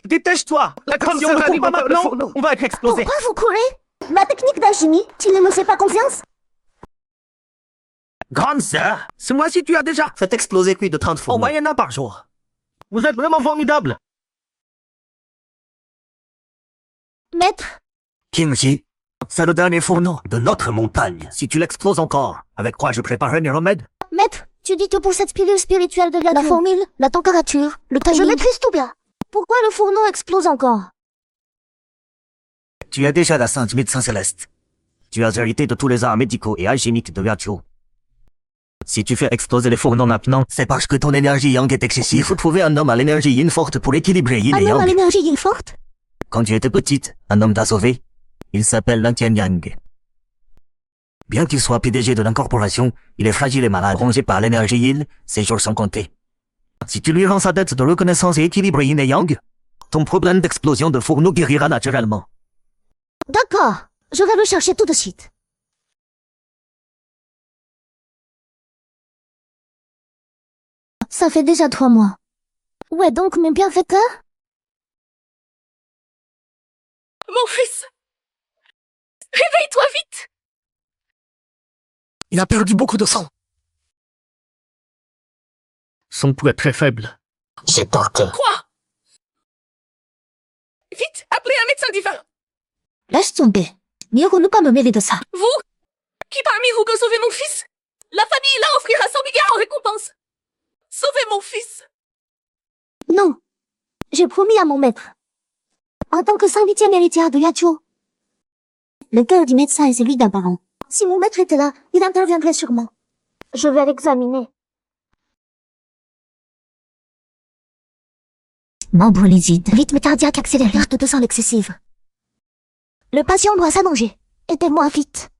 Dépêche-toi. La si on ne court pas maintenant, on va être explosé. Pourquoi vous courez? Ma technique d'alchimie, tu ne me fais pas confiance? Grande sœur, ce mois-ci tu as déjà Faites exploser plus de 30 en fourneaux. moyenne un par jour. Vous êtes vraiment formidable. Maître, Kimchi, c'est le dernier fourneau de notre montagne. Si tu l'exploses encore, avec quoi je préparerai mes remèdes? maître, tu dis que pour cette pilule spirituelle de la formule, la température, le timing... Je maîtrise tout bien. Pourquoi le fourneau explose encore? Tu es déjà la sainte médecin céleste. Tu as hérité de tous les arts médicaux et alchimiques de Virtuo. Si tu fais exploser les fourneaux maintenant, c'est parce que ton énergie yang est excessive. Il faut trouver un homme à l'énergie yin forte pour équilibrer yin et Un homme à yang. l'énergie yin forte? Quand tu étais petite, un homme t'a sauvé. Il s'appelle Lan Tianyang. Bien qu'il soit PDG de l'incorporation, il est fragile et malade. Rongé par l'énergie yin, ses jours sont comptés. Si tu lui rends sa dette de reconnaissance et équilibre yin et yang, ton problème d'explosion de fourneau guérira naturellement. D'accord, je vais le chercher tout de suite. Ça fait déjà 3 mois. Où est donc mes bienfaiteurs? Mon fils! Réveille-toi vite! Il a perdu beaucoup de sang. Son pouls est très faible. J'ai peur que... Quoi? Vite, appelez un médecin divin! Laisse tomber. Mieux ne pas me mêler de ça. Vous? Qui parmi vous peut sauver mon fils? La famille là offrira 100 milliards en récompense! Sauvez mon fils! Non. J'ai promis à mon maître. En tant que 108e héritière de Yacho. Le cœur du médecin est celui d'un baron. Si mon maître était là, il interviendrait sûrement. Je vais l'examiner. Membre liside. Rythme cardiaque accéléré. Perte de sang excessive. Le patient doit s'allonger. Aidez-moi vite.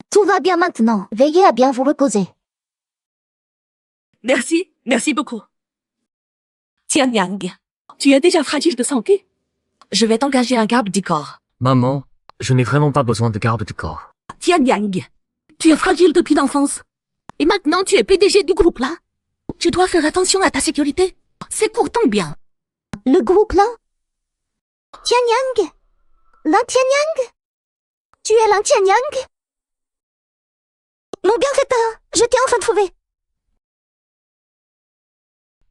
Tout va bien maintenant. Veillez à bien vous reposer. Merci beaucoup. Tian Yang, tu es déjà fragile de santé? Je vais t'engager un garde du corps. Maman, je n'ai vraiment pas besoin de garde du corps. Tian Yang, tu es fragile depuis l'enfance. Et maintenant tu es PDG du groupe là. Tu dois faire attention à ta sécurité. C'est pour ton bien. Le groupe là? Tianyang? Lan Tianyang? Tu es Lan Tianyang? Mon bienfaiteur, je t'ai enfin trouvé.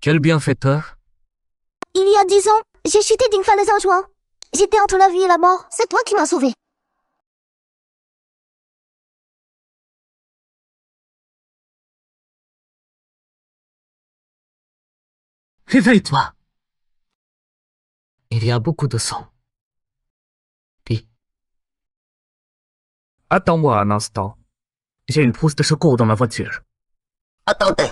Quel bienfaiteur? Il y a 10 ans, j'ai chuté d'une falaise en juin. J'étais entre la vie et la mort. C'est toi qui m'as sauvé. Réveille-toi. Il y a beaucoup de sang. Puis... Attends-moi un instant. J'ai une trousse de secours dans ma voiture. Attendez.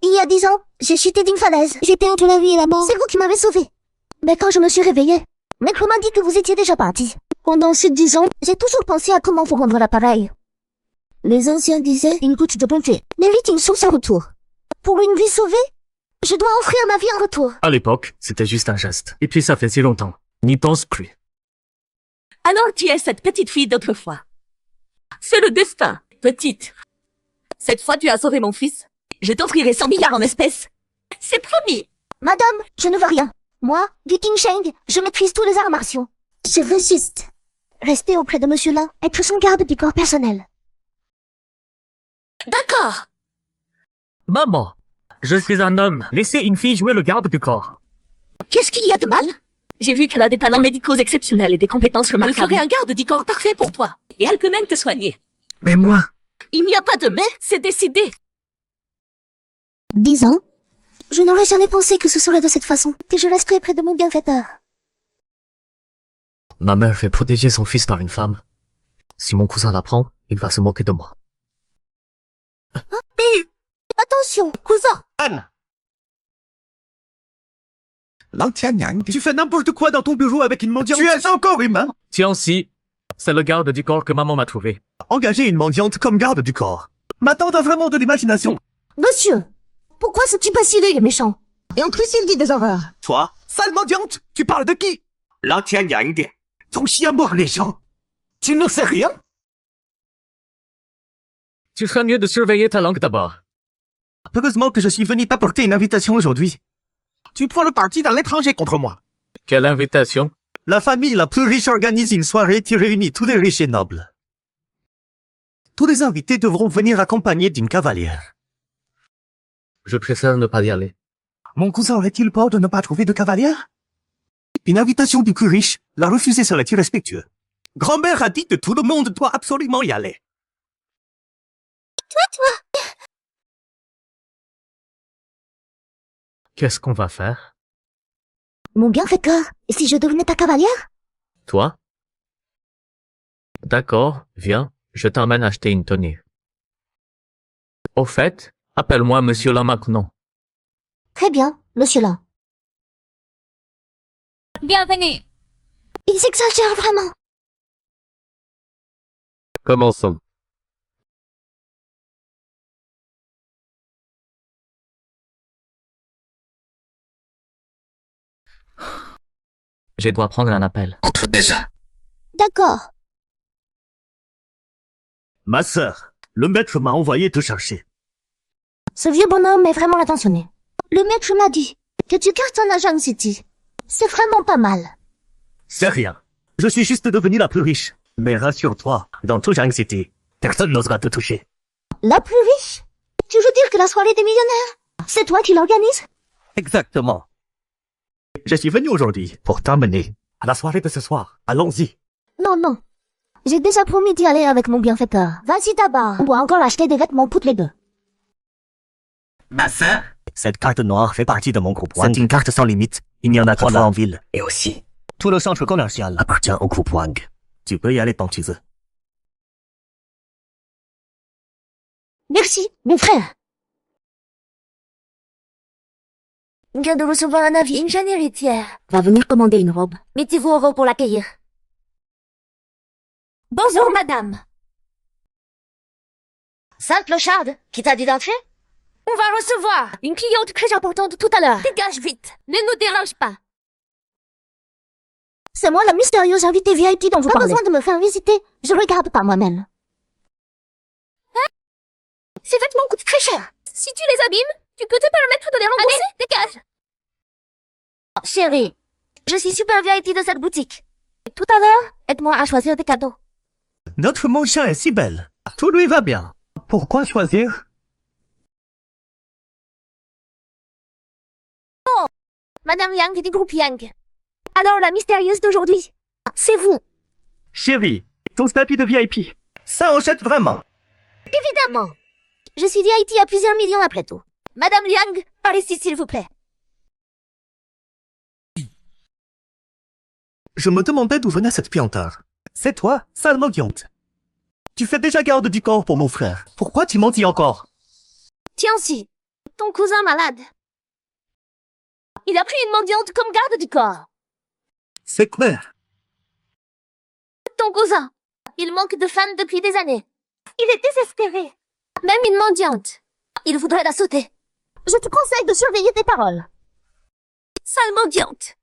Il y a 10 ans, j'ai chuté d'une falaise. J'étais entre la vie et la mort. C'est vous qui m'avez sauvé. Mais quand je me suis réveillé, Maître m'a dit que vous étiez déjà parti. Pendant ces 10 ans, j'ai toujours pensé à comment vous rendre l'appareil. Les anciens disaient une goutte de bonté mérite une source en retour. Pour une vie sauvée, je dois offrir ma vie en retour. À l'époque, c'était juste un geste. Et puis ça fait si longtemps. N'y pense plus. Alors tu es cette petite fille d'autrefois. C'est le destin, petite. Cette fois tu as sauvé mon fils. Je t'offrirai 100 milliards en espèces. C'est promis. Madame, je ne veux rien. Moi, du King Sheng, je maîtrise tous les arts martiaux. Je veux juste rester auprès de monsieur là, être son garde du corps personnel. D'accord. Maman, je suis un homme. Laissez une fille jouer le garde du corps. Qu'est-ce qu'il y a de mal? J'ai vu qu'elle a des talents médicaux exceptionnels et des compétences remarquables. Elle ferait un garde du corps parfait pour toi. Et elle peut même te soigner. Mais moi... Il n'y a pas de mais, c'est décidé. 10 ans? Je n'aurais jamais pensé que ce serait de cette façon, que je resterais près de mon bienfaiteur. Ma mère fait protéger son fils par une femme. Si mon cousin l'apprend, il va se moquer de moi. Attention, cousin! Anne! Lan Tianyang, Tu fais n'importe quoi dans ton bureau avec une mendiante. tu es encore humain? Tiens, si. C'est le garde du corps que maman m'a trouvé. Engager une mendiante comme garde du corps. Ma tante a vraiment de l'imagination. Monsieur, Pourquoi ce type assidé est méchant? Et en plus, il dit des horreurs. Toi, sale mendiante, tu parles de qui? L'ancien Yang. Ton chien mord les gens. Tu ne sais rien? Tu ferais mieux de surveiller ta langue d'abord. Heureusement que je suis venu t'apporter une invitation aujourd'hui. Tu prends le parti dans l'étranger contre moi. Quelle invitation? La famille la plus riche organise une soirée qui réunit tous les riches et nobles. Tous les invités devront venir accompagnés d'une cavalière. Je préfère ne pas y aller. Mon cousin aurait-il peur de ne pas trouver de cavalière? Une invitation du plus riche, la refuser serait irrespectueux. Grand-mère a dit que tout le monde doit absolument y aller. Qu'est-ce qu'on va faire? Mon bienfaiteur, et si je devenais ta cavalière? Toi? D'accord, viens, je t'emmène acheter une tenue. Au fait, appelle-moi Monsieur Lamacnon. Très bien, monsieur là. Bienvenue. Ils exagèrent vraiment. Commençons. Je dois prendre un appel. Entre déjà. D'accord. Ma sœur, le maître m'a envoyé te chercher. Ce vieux bonhomme est vraiment attentionné. Le maître m'a dit que tu cartonnes à Jang City. C'est vraiment pas mal. C'est rien. Je suis juste devenu la plus riche. Mais rassure-toi, dans tout Jiang City, personne n'osera te toucher. La plus riche? Tu veux dire que la soirée des millionnaires, c'est toi qui l'organise? Exactement. Je suis venu aujourd'hui pour t'emmener à la soirée de ce soir. Allons-y. Non, non. J'ai déjà promis d'y aller avec mon bienfaiteur. Vas-y d'abord. On doit encore acheter des vêtements toutes les deux. Ma sœur? Cette carte noire fait partie de mon groupe Wang. C'est une carte sans limite. Il n'y en a que 3 en ville. Et aussi. Tout le centre commercial appartient au groupe Wang. Tu peux y aller tant que tu veux. Merci, mon frère. On vient de recevoir un avis. Une jeune héritière va venir commander une robe. Mettez-vous au rang pour l'accueillir. Bonjour, madame. Sale clocharde, qui t'a dit d'entrer? On va recevoir une cliente très importante tout à l'heure. Dégage vite, ne nous dérange pas. C'est moi la mystérieuse invitée VIP dont vous parlez. Pas besoin de me faire visiter, je regarde par moi-même. Ces vêtements coûtent très cher. Si tu les abîmes, tu peux te permettre de les rembourser. Allez, dégage. Oh, chérie, je suis super VIP de cette boutique. Tout à l'heure, aide-moi à choisir des cadeaux. Notre mon chien est si belle. Tout lui va bien. Pourquoi choisir? Madame Yang du groupe Yang. Alors la mystérieuse d'aujourd'hui, c'est vous. Chérie, ton statut de VIP, ça en jette vraiment. Évidemment. Je suis VIP à plusieurs millions après tout. Madame Yang, par ici s'il vous plaît. Je me demandais d'où venait cette pianteur. C'est toi, sale mendiante. Tu fais déjà garde du corps pour mon frère. Pourquoi tu mentis encore? Tiens aussi, ton cousin malade. Il a pris une mendiante comme garde du corps. C'est clair. Ton cousin, il manque de fans depuis des années. Il est désespéré. Même une mendiante, il voudrait la sauter. Je te conseille de surveiller tes paroles. Sale mendiante.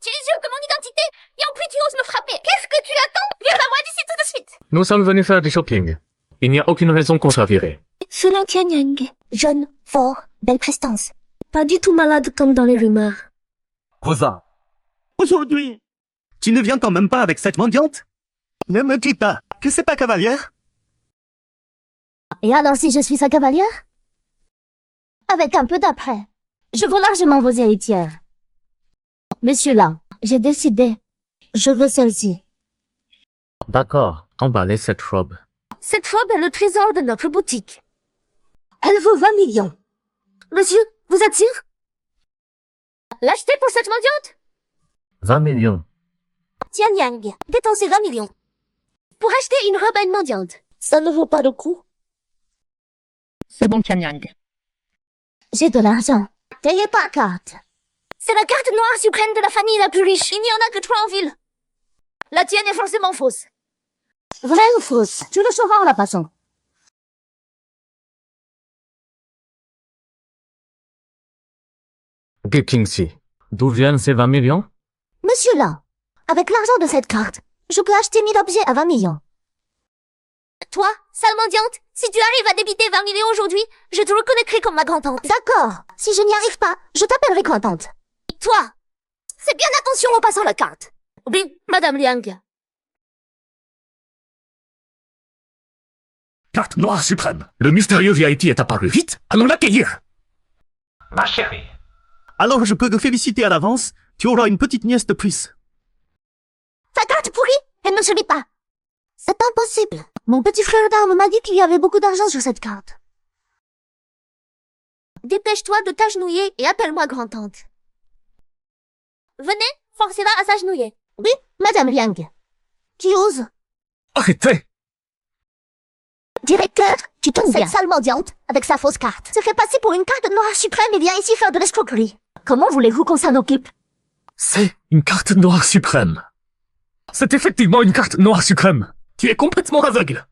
Tu es sûr que mon identité, et en plus tu oses me frapper. Qu'est-ce que tu attends? Vire-la-moi d'ici tout de suite. Nous sommes venus faire du shopping. Il n'y a aucune raison qu'on soit viré. C'est l'ancien Yang. Jeune, fort, belle prestance. Pas du tout malade comme dans les rumeurs. Cousin, aujourd'hui, tu ne viens quand même pas avec cette mendiante? Ne me dis pas que c'est pas cavalière? Et alors si je suis sa cavalière? Avec un peu d'après, je vaux largement vos héritières. Monsieur là, j'ai décidé. Je veux celle-ci. D'accord, emballez cette robe. Cette robe est le trésor de notre boutique. Elle vaut 20 millions. Monsieur, vous êtes sûr? L'acheter pour cette mendiante? 20 millions. Tian Yang, dépensez 20 millions. Pour acheter une robe à une mendiante. Ça ne vaut pas le coup. C'est bon, Tian Yang. J'ai de l'argent. Payez par carte. C'est la carte noire suprême de la famille la plus riche. Il n'y en a que 3 en ville. La tienne est forcément fausse. Vraie ou fausse? Tu le sauras en la passant. Gu Qingxi, d'où viennent ces 20 millions? Monsieur Lan, avec l'argent de cette carte, je peux acheter 1000 objets à 20 millions. Toi, sale mendiante, si tu arrives à débiter 20 millions aujourd'hui, je te reconnaîtrai comme ma grand-tante. D'accord. Si je n'y arrive pas, je t'appellerai grand-tante. Toi, fais bien attention en passant la carte. Oui, Madame Liang. Carte noire suprême. Le mystérieux VIP est apparu. Vite, allons l'accueillir. Ma chérie. Alors je peux te féliciter à l'avance. Tu auras une petite nièce de plus. Ta carte pourrie, elle ne se lit pas. C'est impossible. Mon petit frère d'armes m'a dit qu'il y avait beaucoup d'argent sur cette carte. Dépêche-toi de t'agenouiller et appelle-moi grand-tante. Venez, forcez-la à s'agenouiller. Oui, Madame Liang. Qui ose? Arrêtez. Directeur, tu tombes bien. cette sale mendiante, avec sa fausse carte, se fait passer pour une carte noire suprême et vient ici faire de l'escroquerie. Comment voulez-vous qu'on s'en occupe? C'est une carte noire suprême. C'est effectivement une carte noire suprême. Tu es complètement aveugle.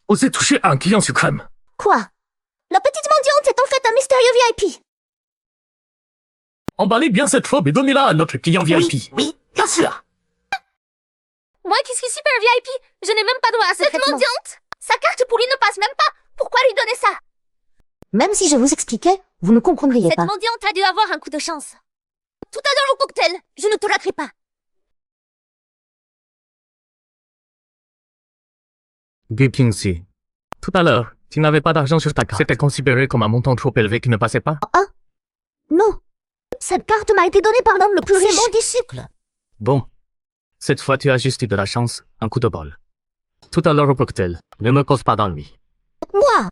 Osez toucher à un client suprême. Quoi? La petite mendiante est en fait un mystérieux VIP. Emballez bien cette robe et donnez-la à notre client VIP. Oui, bien sûr. Moi qui suis super VIP, je n'ai même pas droit à cette Parfaitement. mendiante. Sa carte pourrie ne passe même pas. Pourquoi lui donner ça? Même si je vous expliquais, vous ne comprendriez Cette pas. mendiante a dû avoir un coup de chance. Tout à l'heure au cocktail, je ne te raterai pas. Gu Qingxi, tout à l'heure, tu n'avais pas d'argent sur ta carte. C'était considéré comme un montant trop élevé qui ne passait pas? Non. Cette carte m'a été donnée par l'homme le plus riche. C'est mon disciple. Bon. Cette fois, tu as juste eu de la chance, un coup de bol. Tout à l'heure au cocktail, ne me cause pas d'ennui. Moi.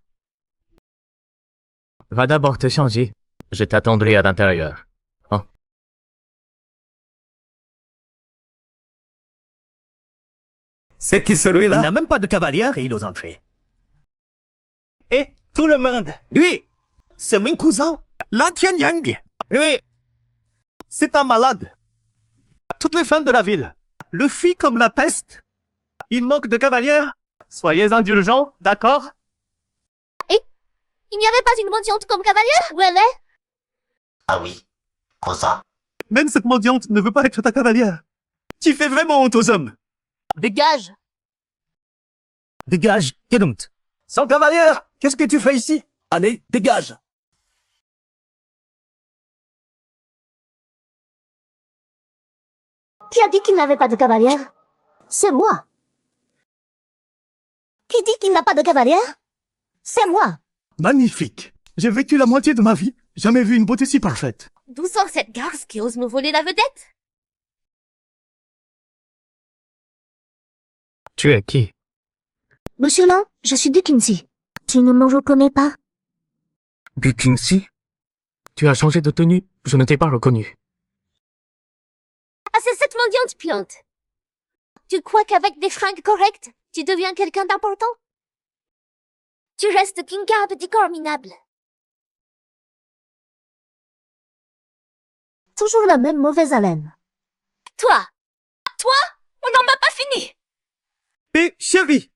Va d'abord te changer. Je t'attendrai à l'intérieur. C'est qui celui-là? Il n'a même pas de cavalière et il ose entrer. Et tout le monde. Lui, c'est mon cousin, Lan Tianyang. Oui, c'est un malade. Toutes les femmes de la ville le fuient comme la peste. Il manque de cavalières. Soyez indulgents, d'accord? Il n'y avait pas une mendiante comme cavalière? Où elle est? Ah oui. Cousin. Même cette mendiante ne veut pas être ta cavalière. Tu fais vraiment honte aux hommes. Dégage. Dégage, Kedont. Sans cavalière, qu'est-ce que tu fais ici? Allez, dégage. Qui a dit qu'il n'avait pas de cavalière? C'est moi. Qui dit qu'il n'a pas de cavalière? C'est moi. Magnifique. J'ai vécu la moitié de ma vie. Jamais vu une beauté si parfaite. D'où sort cette garce qui ose me voler la vedette? Tu es qui? Monsieur Lan, je suis de Qingxi. Tu ne me reconnais pas? Gu Qingxi? Tu as changé de tenue, je ne t'ai pas reconnu. Ah, c'est cette mendiante piante. Tu crois qu'avec des fringues correctes, tu deviens quelqu'un d'important? Tu restes qu'un petit corps minable. Toujours la même mauvaise haleine. Toi, on n'en m'a pas fini. Et chérie.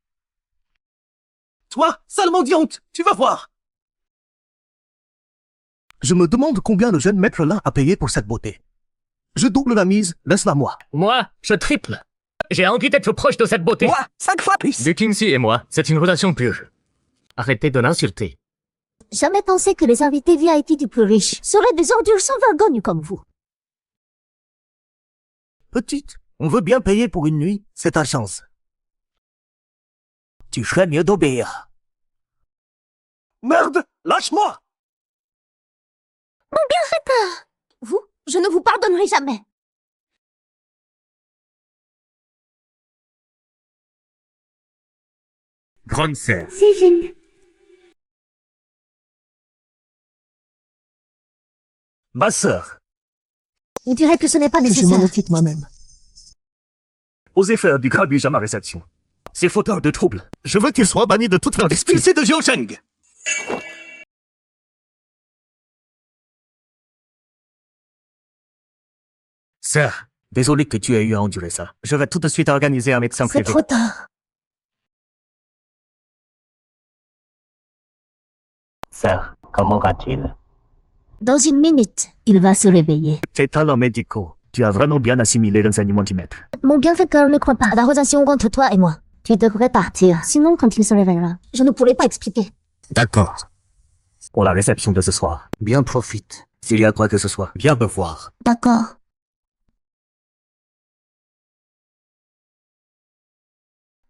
Toi, sale mendiante, tu vas voir. Je me demande combien le jeune maître là a payé pour cette beauté. Je double la mise, laisse-la moi. Moi, je triple. J'ai envie d'être proche de cette beauté. 5 fois plus. Gu Qingxi et moi, c'est une relation pure. Arrêtez de l'insulter. Jamais pensé que les invités VIP du plus riche seraient des ordures sans vergogne comme vous. Petite, on veut bien payer pour une nuit, c'est ta chance. Tu ferais mieux d'obéir. Merde, lâche-moi. Vous, je ne vous pardonnerai jamais. Grande sœur. C'est génial. Ma sœur. On dirait que ce n'est pas Je nécessaire. m'en occupe moi-même. Osez faire du grabuge à ma réception. C'est fauteur de troubles. Je veux qu'il soit banni de toute fin d'esprit. Expulsé de Jiusheng. Sœur, Désolé que tu aies eu à endurer ça. Je vais tout de suite organiser un médecin C'est privé. trop tard. Sœur, comment va-t-il? Dans une minute, il va se réveiller. Tes talents médicaux. Tu as vraiment bien assimilé l'enseignement du maître. Mon bienfaiteur ne croit pas à la relation entre toi et moi. Tu devrais partir. Sinon, quand il se réveillera, je ne pourrai pas expliquer. D'accord. Pour la réception de ce soir, bien profite. S'il y a quoi que ce soit, viens me voir. D'accord.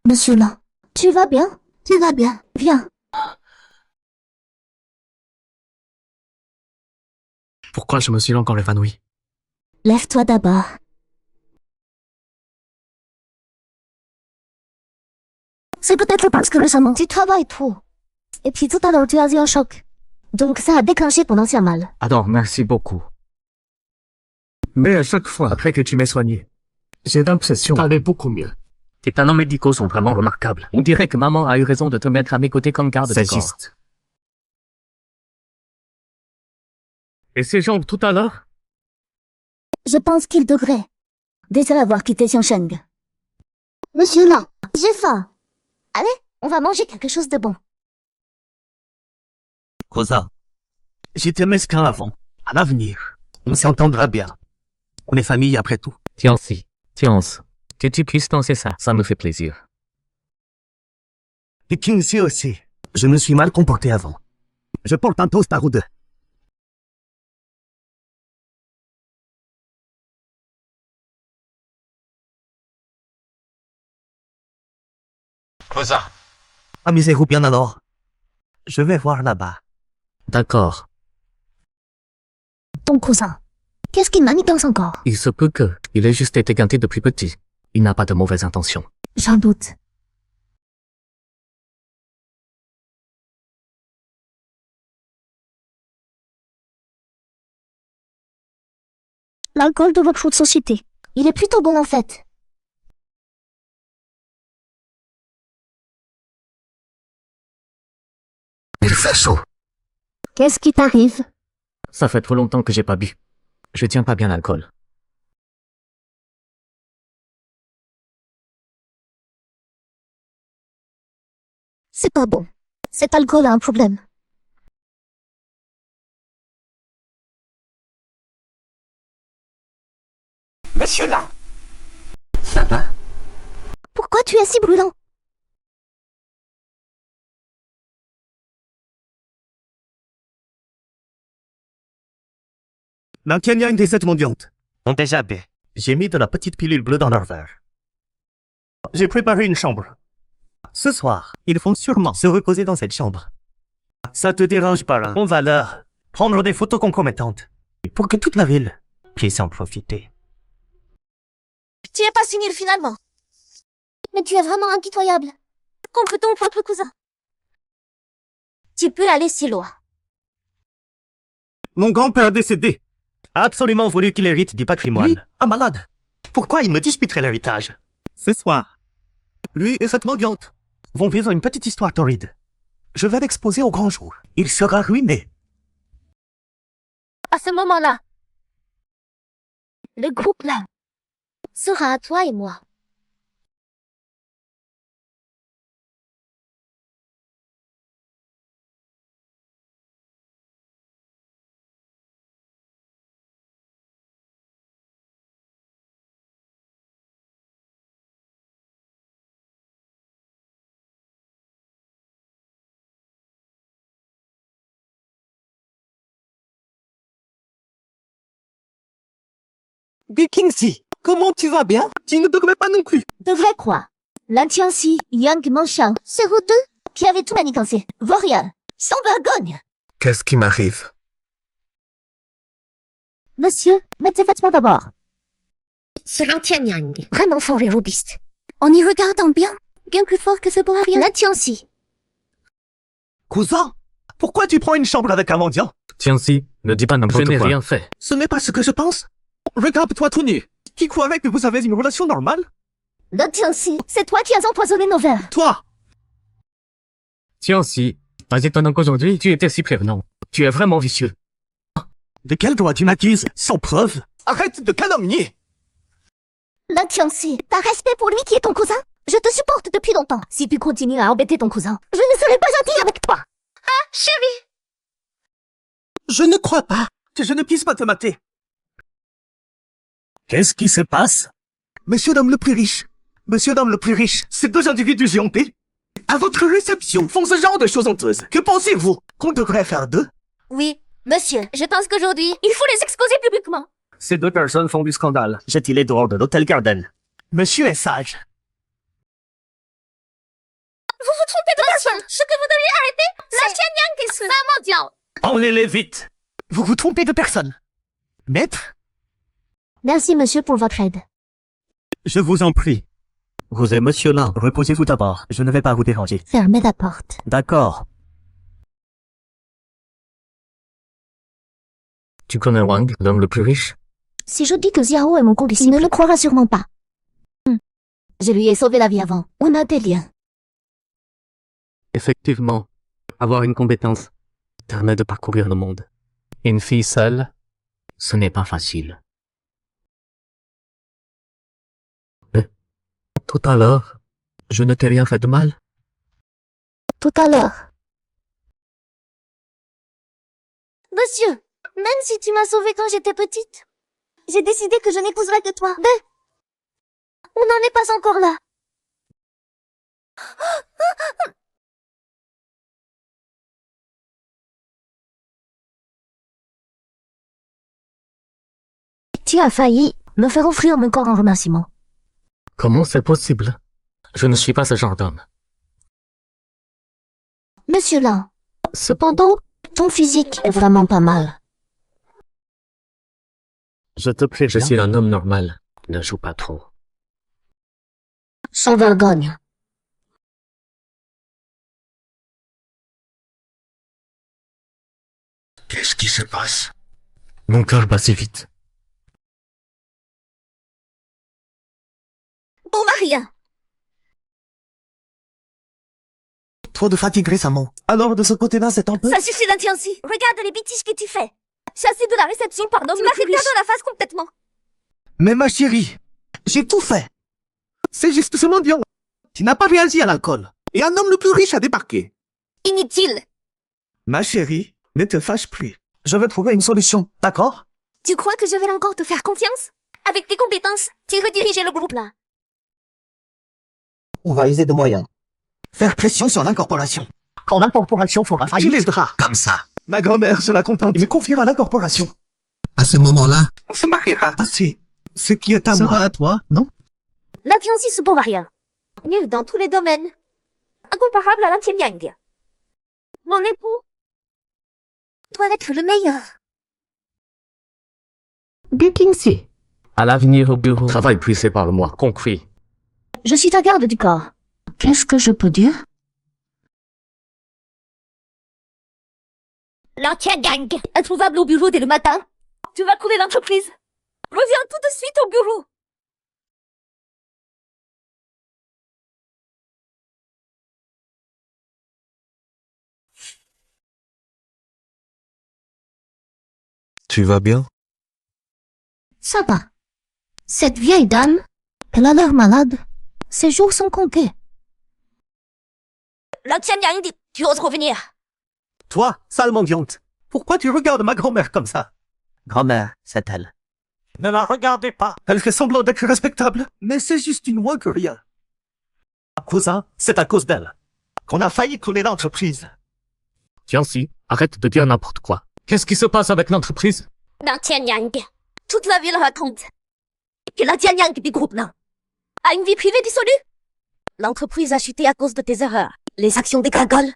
Monsieur là, tu vas bien? Tu vas bien. Viens. Pourquoi je me suis encore évanoui? Lève-toi d'abord. C'est peut-être parce que récemment, tu travailles trop. Et puis tout à l'heure, tu as eu un choc. Donc ça a déclenché ton ancien mal. Alors, merci beaucoup. Mais à chaque fois, après que tu m'aies soigné, j'ai l'impression d'aller beaucoup mieux. Tes talents médicaux sont vraiment remarquables. On dirait que maman a eu raison de te mettre à mes côtés comme garde de corps. C'est juste. Et ces jambes tout à l'heure? Je pense qu'il devrait déjà avoir quitté Xiangsheng. Monsieur là, j'ai faim. Allez, on va manger quelque chose de bon. Cousin, j'étais mesquin avant. À l'avenir, on s'entendra bien. On est famille après tout. Tiens-si, que tu puisses penser ça, ça me fait plaisir. Et Kinsey aussi. Je me suis mal comporté avant. Je porte un toast à vous deux. Cousin, amusez-vous bien alors. Je vais voir là-bas. D'accord. Ton cousin, qu'est-ce qu'il manipence encore? Il se peut que il ait juste été ganté depuis petit. Il n'a pas de mauvaises intentions. J'en doute. L'alcool de votre société, il est plutôt bon en fait. Il fait chaud. Qu'est-ce qui t'arrive? Ça fait trop longtemps que j'ai pas bu. Je tiens pas bien l'alcool. C'est pas bon. Cet alcool a un problème. Monsieur là. Ça va? Pourquoi tu es si brûlant? Dans Tianyang des 7 mendiantes ont déjà bu. J'ai mis de la petite pilule bleue dans leur verre. J'ai préparé une chambre. Ce soir, ils vont sûrement se reposer dans cette chambre. Ça te dérange pas là? On va leur prendre des photos concomitantes pour que toute la ville puisse en profiter. Tu es pas sénile finalement. Mais tu es vraiment impitoyable. Contre ton propre cousin. Tu peux la laisser loin. Mon grand-père décédé a absolument voulu qu'il hérite du patrimoine. Lui, un malade. Pourquoi il me disputerait l'héritage? Ce soir, lui et cette mendiante vont vivre une petite histoire torride. Je vais l'exposer au grand jour. Il sera ruiné. À ce moment-là, le groupe là sera à toi et moi. Kinsey, comment tu vas bien? Tu ne devrais pas non plus. Devrais quoi? Lan Tianxi, Yang Manshang, c'est vous deux qui avez tout manigancé. Warrior, sans vergogne. Qu'est-ce qui m'arrive? Monsieur, mettez vêtements d'abord. C'est Lan Tianyang. Vraiment fort et robuste. En y regardant bien plus fort que ce beau Warrior. Lan Tianxi. Cousin, pourquoi tu prends une chambre avec un mendiant? Tiens-si, ne dis pas n'importe quoi. Je n'ai rien fait. Ce n'est pas ce que je pense. Regarde-toi tout nu. Qui croirait que vous avez une relation normale? Lan Tianxi, c'est toi qui as empoisonné nos verres. Toi! Tiens-si, pas étonnant qu'aujourd'hui tu étais si prévenant. Tu es vraiment vicieux. De quel droit tu m'accuses? Sans preuve? Arrête de calomnier! Lan Tianxi, t'as respect pour lui qui est ton cousin? Je te supporte depuis longtemps. Si tu continues à embêter ton cousin, je ne serai pas gentille avec toi. Ah, chérie! Je ne crois pas que je ne puisse pas te mater. Qu'est-ce qui se passe? Monsieur Dame le plus riche, Monsieur Dame le plus riche, ces deux individus giantés, à votre réception, font ce genre de choses honteuses. Que pensez-vous? Qu'on devrait faire d'eux? Oui, monsieur, je pense qu'aujourd'hui, il faut les exposer publiquement. Ces deux personnes font du scandale. Jette-les dehors de l'hôtel Garden. Monsieur est sage. Vous vous trompez de personne. Ce que vous devez arrêter, la Tian Yang est un mendiant. Emmenez-les vite. Vous vous trompez de personne. Maître, Merci, monsieur, pour votre aide. je vous en prie. Vous et monsieur là, reposez-vous d'abord. Je ne vais pas vous déranger. Fermez la porte. D'accord. Tu connais Wang, l'homme le plus riche? Si je dis que Xiao est mon complice, il ne le croira sûrement pas. Je lui ai sauvé la vie avant. On a des liens. Effectivement, avoir une compétence permet de parcourir le monde. Une fille seule, ce n'est pas facile. Mais, tout à l'heure, je ne t'ai rien fait de mal. Tout à l'heure. Monsieur, même si tu m'as sauvée quand j'étais petite, j'ai décidé que je n'épouserais que toi. On n'en est pas encore là. Tu as failli me faire offrir mon corps en remerciement. Comment c'est possible? Je ne suis pas ce genre d'homme. Monsieur Lan, cependant, ton physique est vraiment pas mal. Je te prie, je suis un homme normal. Ne joue pas trop. Sans vergogne. Qu'est-ce qui se passe? Mon cœur bat si vite. Bon, Maria. Trop de fatigue récemment. Alors de ce côté-là, c'est un peu... Ça suffit d'intienci. Regarde les bêtises que tu fais. Chassé de la réception par l'homme le plus riche. Tu m'as fait perdre la face complètement. Mais ma chérie, j'ai tout fait. C'est juste ce mendiant qui n'a pas réagi à l'alcool. Et un homme le plus riche a débarqué. Inutile. Ma chérie, ne te fâche plus. Je vais trouver une solution, d'accord? Tu crois que je vais encore te faire confiance? Avec tes compétences, tu redirigeais le groupe là. On va user de moyens. Faire pression sur l'incorporation. Quand l'incorporation fera faillir les draps. Comme ça. Ma grand-mère sera contente. Il me confiera l'incorporation. À ce moment-là, On se mariera. Assez. Ce qui est à moi. à toi, non? La fiancée se pour Maria. Nul dans tous les domaines. Incomparable à la Tian Yang. Mon époux doit être le meilleur. Du Kingxi. À l'avenir au bureau. Travail puissé par moi, compris. Je suis ta garde du corps. Qu'est-ce que je peux dire? La Tian Yang. Introuvable au bureau dès le matin. Tu vas couler l'entreprise. Reviens tout de suite au bureau. Tu vas bien? Ça va. Cette vieille dame, elle a l'air malade. Ses jours sont comptés. La Tian Yang dit, tu oses revenir. Toi, sale mendiante. Pourquoi tu regardes ma grand-mère comme ça? Grand-mère, c'est elle. Ne la regardez pas. Elle fait semblant d'être respectable, mais c'est juste une moins que rien. Cousin, c'est à cause d'elle qu'on a failli couler l'entreprise. Tiens si, arrête de dire n'importe quoi. Qu'est-ce qui se passe avec l'entreprise? La Tian Yang. Toute la ville raconte que la Tian Yang du groupe là a une vie privée dissolue. L'entreprise a chuté à cause de tes erreurs. Les actions dégringolent.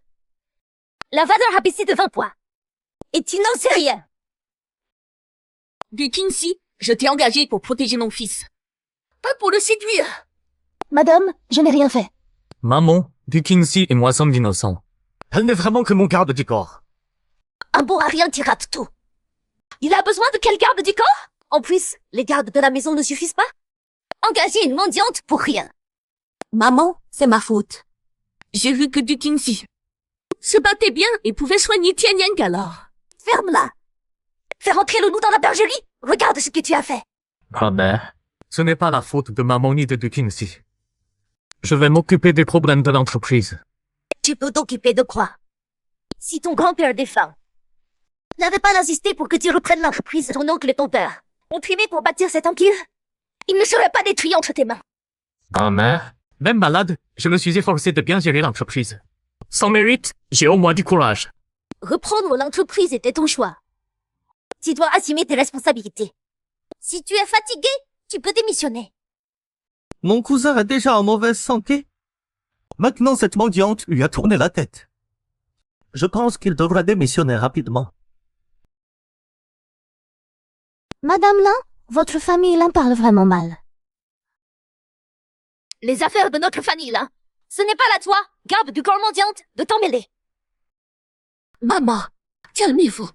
La valeur a baissé de 20 points. Et tu n'en sais rien. Du Kingxi, je t'ai engagé pour protéger mon fils. Pas pour le séduire. Madame, je n'ai rien fait. Maman, du Kingxi et moi sommes innocents. Elle n'est vraiment que mon garde du corps. Un bon à rien, tu rates tout. Il a besoin de quel garde du corps? En plus, les gardes de la maison ne suffisent pas. Engager une mendiante pour rien. Maman, c'est ma faute. J'ai vu que du Kingxi se battait bien et pouvait soigner Tian Yang alors. Ferme-la. Fais rentrer le loup dans la bergerie. Regarde ce que tu as fait. Grand-mère, ce n'est pas la faute de maman ni de Kingxi. Je vais m'occuper des problèmes de l'entreprise. Tu peux t'occuper de quoi? Si ton grand-père défunt n'avais pas insisté pour que tu reprennes l'entreprise. Ton oncle et ton père ont trimé pour bâtir cet empire. Il ne serait pas détruit entre tes mains. Grand-mère, même malade, je me suis efforcé de bien gérer l'entreprise. Sans mérite, j'ai au moins du courage. Reprendre l'entreprise était ton choix. Tu dois assumer tes responsabilités. Si tu es fatigué, tu peux démissionner. Mon cousin est déjà en mauvaise santé. Maintenant, cette mendiante lui a tourné la tête. Je pense qu'il devra démissionner rapidement. Madame Lin, votre famille l'en parle vraiment mal. Les affaires de notre famille, là, ce n'est pas à toi, garde du corps mendiante, de t'en mêler. Maman, calmez-vous.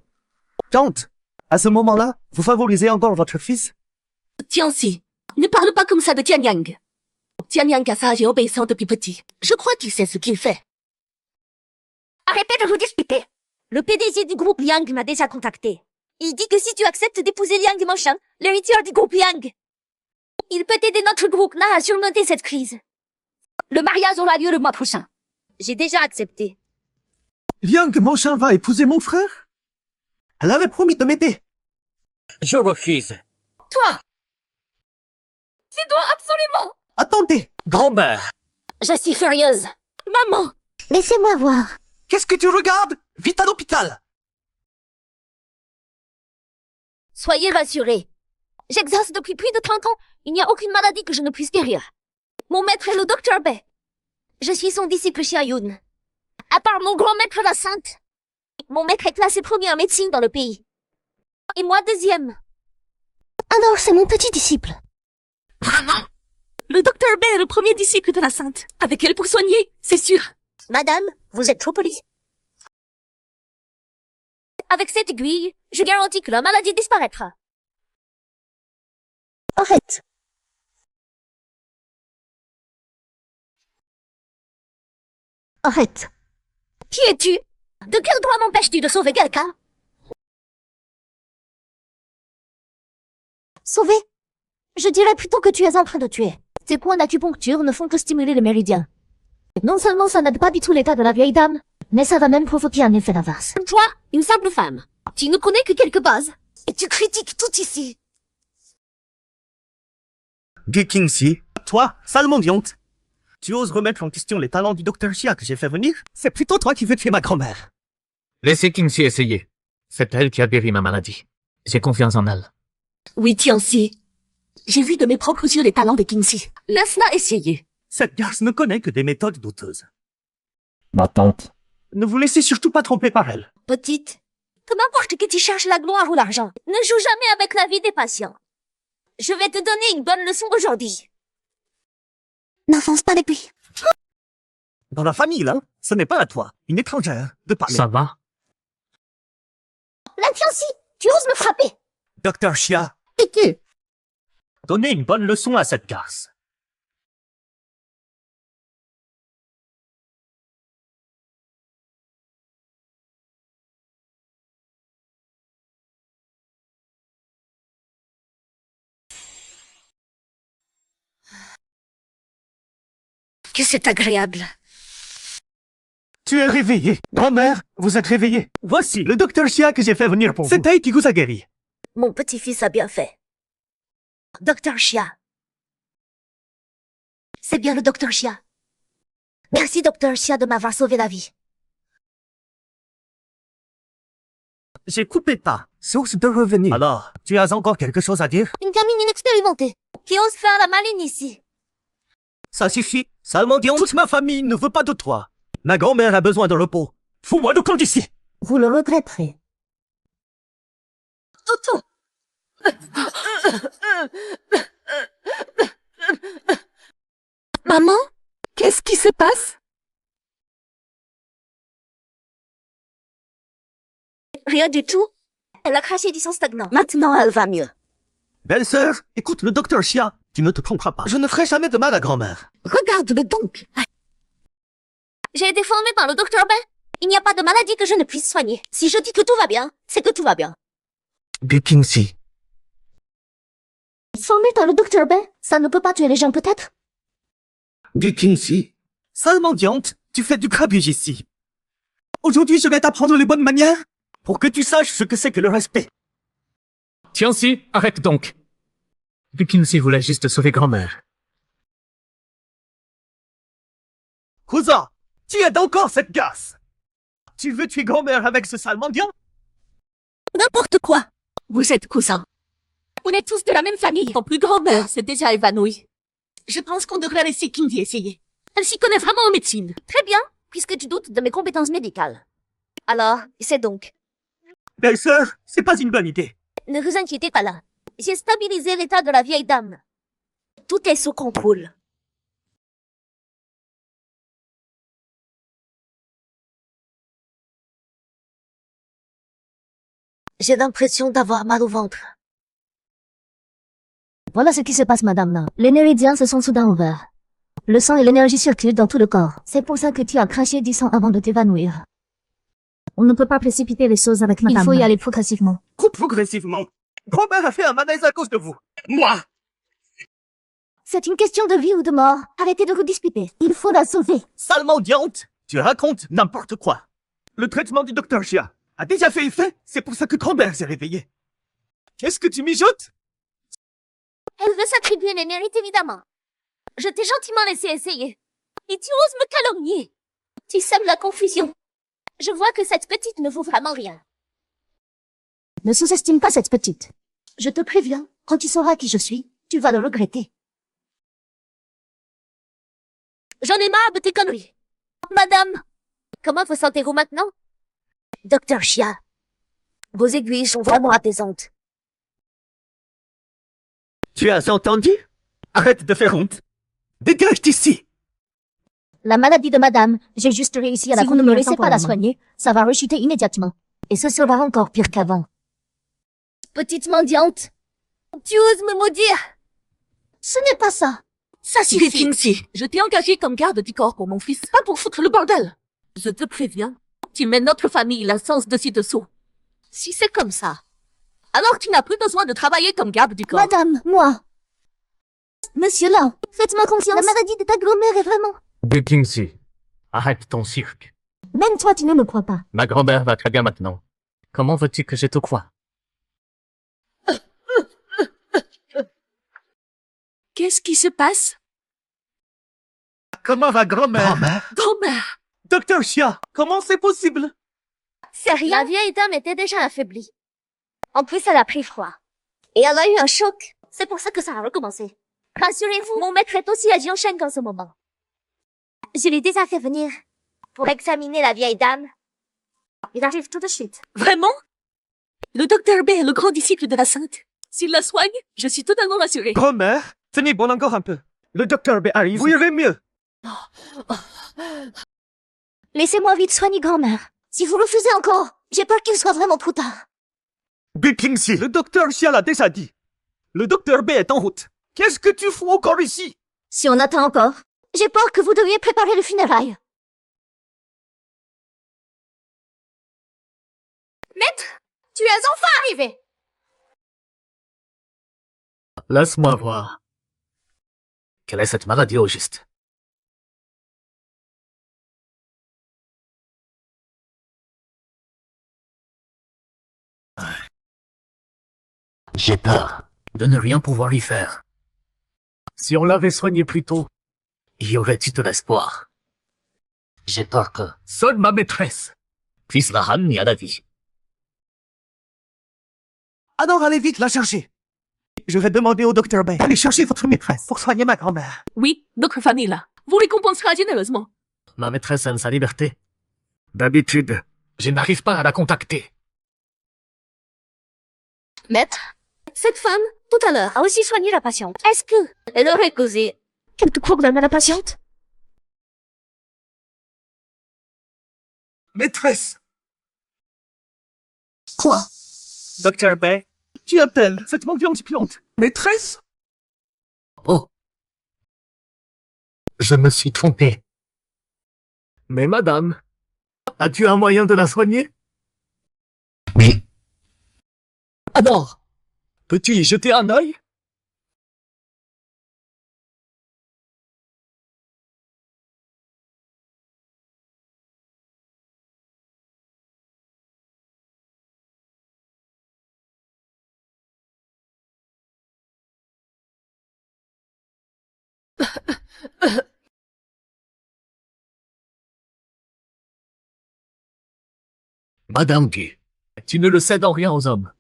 Tante, à ce moment-là, vous favorisez encore votre fils? Tianxi, ne parle pas comme ça de Tianyang. Tianyang est sage et obéissant depuis petit. Je crois qu'il sait ce qu'il fait. Arrêtez de vous disputer. Le PDG du groupe Liang m'a déjà contacté. Il dit que si tu acceptes d'épouser Liang Menshan, l'héritière du groupe Liang, il peut aider notre groupe là à surmonter cette crise. Le mariage aura lieu le mois prochain. J'ai déjà accepté. Liang Menshan va épouser mon frère? Elle avait promis de m'aider. Je refuse. Toi! Tu dois absolument! Attendez! Grand-mère! Je suis furieuse. Maman! Laissez-moi voir. Qu'est-ce que tu regardes? Vite à l'hôpital! Soyez rassurés. J'exerce depuis plus de 30 ans. Il n'y a aucune maladie que je ne puisse guérir. Mon maître est le docteur Bei. Je suis son disciple Xia Yun. À part mon grand maître la Sainte, mon maître est classé premier en médecine dans le pays. Et moi deuxième. Alors c'est mon petit disciple. Vraiment? Le docteur Bei est le premier disciple de la Sainte. Avec elle pour soigner, c'est sûr. Madame, vous êtes trop polie. Avec cette aiguille, je garantis que la maladie disparaîtra. Arrête. Arrête. Qui es-tu? De quel droit m'empêches-tu de sauver quelqu'un? Sauver? Je dirais plutôt que tu es en train de tuer. Ces points d'acupuncture ne font que stimuler les méridiens. Non seulement ça n'aide pas du tout l'état de la vieille dame, mais ça va même provoquer un effet d'inverse. Toi, une simple femme. Tu ne connais que quelques bases. Et tu critiques tout ici. Gu Qingxi, toi, sale mendiante. Tu oses remettre en question les talents du docteur Xia que j'ai fait venir? C'est plutôt toi qui veux tuer ma grand-mère. Laissez Qingxi essayer. C'est elle qui a guéri ma maladie. J'ai confiance en elle. Oui, Tianxi. J'ai vu de mes propres yeux les talents de Qingxi. Laisse-la essayer. Cette garce ne connaît que des méthodes douteuses. Ma tante. Ne vous laissez surtout pas tromper par elle. Petite, peu m'importe que tu cherches la gloire ou l'argent. Ne joue jamais avec la vie des patients. Je vais te donner une bonne leçon aujourd'hui. N'avance pas depuis. Dans la famille, là, ce n'est pas à toi, une étrangère, de parler. Ça va? La Tianxi, tu oses me frapper. Docteur Xia, donnez une bonne leçon à cette garce. Que c'est agréable. Tu es réveillée. Grand-mère, vous êtes réveillée. Voici le docteur Xia que j'ai fait venir pour vous. C'est elle qui vous a guéri. Mon petit-fils a bien fait. Docteur Xia. C'est bien le docteur Xia. Merci, docteur Xia, de m'avoir sauvé la vie. J'ai coupé ta source de revenus. Alors, tu as encore quelque chose à dire? Une gamine inexpérimentée qui ose faire la maline ici. Ça suffit. Sale mendiante. Toute ma famille ne veut pas de toi. Ma grand-mère a besoin de repos. Fous-moi de camp d'ici. Vous le regretterez. Toto! Maman? Qu'est-ce qui se passe? Rien du tout. Elle a craché du sang stagnant. Maintenant, elle va mieux. Belle-sœur, écoute le docteur Xia. Tu ne te tromperas pas. Je ne ferai jamais de mal à grand-mère. Regarde-le donc. J'ai été formée par le docteur Bei. Il n'y a pas de maladie que je ne puisse soigner. Si je dis que tout va bien, c'est que tout va bien. Gu Qingxi. Formé par le docteur Bei, ça ne peut pas tuer les gens peut-être? Gu Qingxi. Sale mendiante, tu fais du grabuge ici. Aujourd'hui, je vais t'apprendre les bonnes manières. pour que tu saches ce que c'est que le respect. Tiens-si, arrête donc. Kinsey voulait juste sauver grand-mère. Cousin, tu aides encore cette gasse. Tu veux tuer grand-mère avec ce sale mendiant? N'importe quoi. Vous êtes cousins. On est tous de la même famille. Ton plus grand-mère s'est déjà évanouie. Je pense qu'on devrait laisser Kindy essayer. Elle s'y connaît vraiment en médecine. Très bien, puisque tu doutes de mes compétences médicales. Alors, c'est donc. Belle-sœur, c'est pas une bonne idée. Ne vous inquiétez pas là. J'ai stabilisé l'état de la vieille dame. Tout est sous contrôle. J'ai l'impression d'avoir mal au ventre. Voilà ce qui se passe, madame. Les méridiens se sont soudain ouverts. Le sang et l'énergie circulent dans tout le corps. C'est pour ça que tu as craché du sang avant de t'évanouir. On ne peut pas précipiter les choses avec madame. Il faut y aller progressivement. Progressivement. Grand-mère a fait un malaise à cause de vous. Moi! C'est une question de vie ou de mort. Arrêtez de vous disputer. Il faut la sauver. Sale mendiante! Tu racontes n'importe quoi. Le traitement du docteur Chia a déjà fait effet, c'est pour ça que grand-mère s'est réveillée. Qu'est-ce que tu mijotes? Elle veut s'attribuer les mérites, évidemment. Je t'ai gentiment laissé essayer. Et tu oses me calomnier. Tu sèmes la confusion. Je vois que cette petite ne vaut vraiment rien. Ne sous-estime pas cette petite. Je te préviens, quand tu sauras qui je suis, tu vas le regretter. J'en ai marre de tes conneries. Madame, comment vous sentez-vous maintenant? Docteur Chia, vos aiguilles sont vraiment apaisantes. Tu as entendu? Arrête de faire honte. Dégage d'ici! La maladie de madame, j'ai juste réussi à la contenir. Si vous ne me laissez pas la soigner, ça va rechuter immédiatement. Et ce sera encore pire qu'avant. Petite mendiante, tu oses me maudire? Ce n'est pas ça. Ça suffit, Kinsey. Je t'ai engagé comme garde du corps pour mon fils, pas pour foutre le bordel. Je te préviens, tu mets notre famille la sens dessus-dessous. Si c'est comme ça, alors tu n'as plus besoin de travailler comme garde du corps. Madame, moi. Monsieur là, faites-moi confiance. La maladie de ta grand-mère est vraiment... Kinsey, arrête ton cirque. Même toi, tu ne me crois pas. Ma grand-mère va très bien maintenant. Comment veux-tu que je te croie? Qu'est-ce qui se passe? Comment va grand-mère? Grand-mère! Docteur Chia, comment c'est possible? C'est rien. La vieille dame était déjà affaiblie. En plus, elle a pris froid. Et elle a eu un choc. C'est pour ça que ça a recommencé. Rassurez-vous, mon maître est aussi à Jianshan en ce moment. Je l'ai déjà fait venir pour examiner la vieille dame. Il arrive tout de suite. Vraiment? Le docteur B est le grand disciple de la sainte. S'il la soigne, je suis totalement rassurée. Grand-mère, tenez bon encore un peu. Le docteur B arrive. Vous irez mieux. Laissez-moi vite soigner grand-mère. Si vous refusez encore, j'ai peur qu'il soit vraiment trop tard. Big Kinsey, le docteur Chia l'a déjà dit. Le docteur B est en route. Qu'est-ce que tu fous encore ici? Si on attend encore, j'ai peur que vous deviez préparer le funérail. Maître, tu es enfin arrivé. Laisse-moi voir. Quelle est cette maladie au juste? J'ai peur de ne rien pouvoir y faire. Si on l'avait soigné plus tôt, il y aurait eu de l'espoir. J'ai peur que seule ma maîtresse puisse la ramener à la vie. Alors allez vite la chercher. Je vais demander au docteur B d'aller chercher votre maîtresse pour soigner ma grand-mère. Oui, notre famille là. Vous récompensera généreusement. Ma maîtresse aime sa liberté. D'habitude, je n'arrive pas à la contacter. Maître, cette femme, tout à l'heure, a aussi soigné la patiente. Est-ce que elle aurait causé quelque problème à la patiente? Maîtresse! Quoi? Docteur B, tu appelles cette mendiante plante maîtresse? Oh. Je me suis trompé. Mais madame, as-tu un moyen de la soigner? Oui. Alors, peux-tu y jeter un œil? Madame Guy, tu ne le cèdes en rien aux hommes.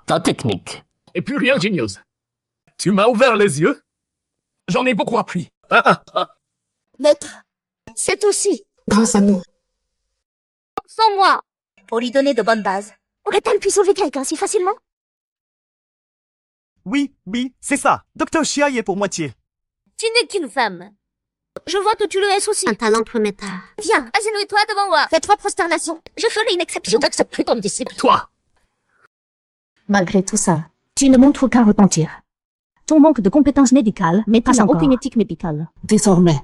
Ta technique est plus rien ingénieuse. Tu m'as ouvert les yeux. J'en ai beaucoup appris. Maître, c'est aussi grâce à nous. Sans moi, pour lui donner de bonnes bases. Aurait-elle pu sauver quelqu'un si facilement? Oui, c'est ça. Docteur Chia y est pour moitié. Tu n'es qu'une femme. Je vois que tu le es aussi. Un talent prometteur. Viens, Agenouille-toi devant moi. fais 3 prosternations. Je ferai une exception. Je t'accepterai comme disciple. Toi, Malgré tout ça, tu ne montres aucun repentir. Ton manque de compétences médicales n'est pas encore. aucune éthique médicale. Désormais,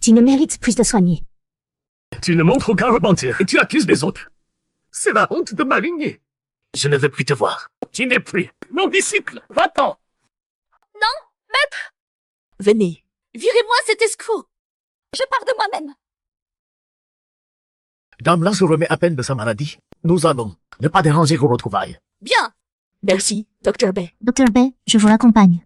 Tu ne mérites plus de soigner. tu ne montres aucun repentir et tu accuses les autres. C'est la honte de ma lignée. Je ne veux plus te voir. Tu n'es plus mon disciple. Va-t'en. Venez. Virez-moi cet escroc. Je pars de moi-même. Dame là se remet à peine de sa maladie. Nous allons ne pas déranger vos retrouvailles. Bien. Merci, Dr. Bay. Docteur Bay, je vous l'accompagne.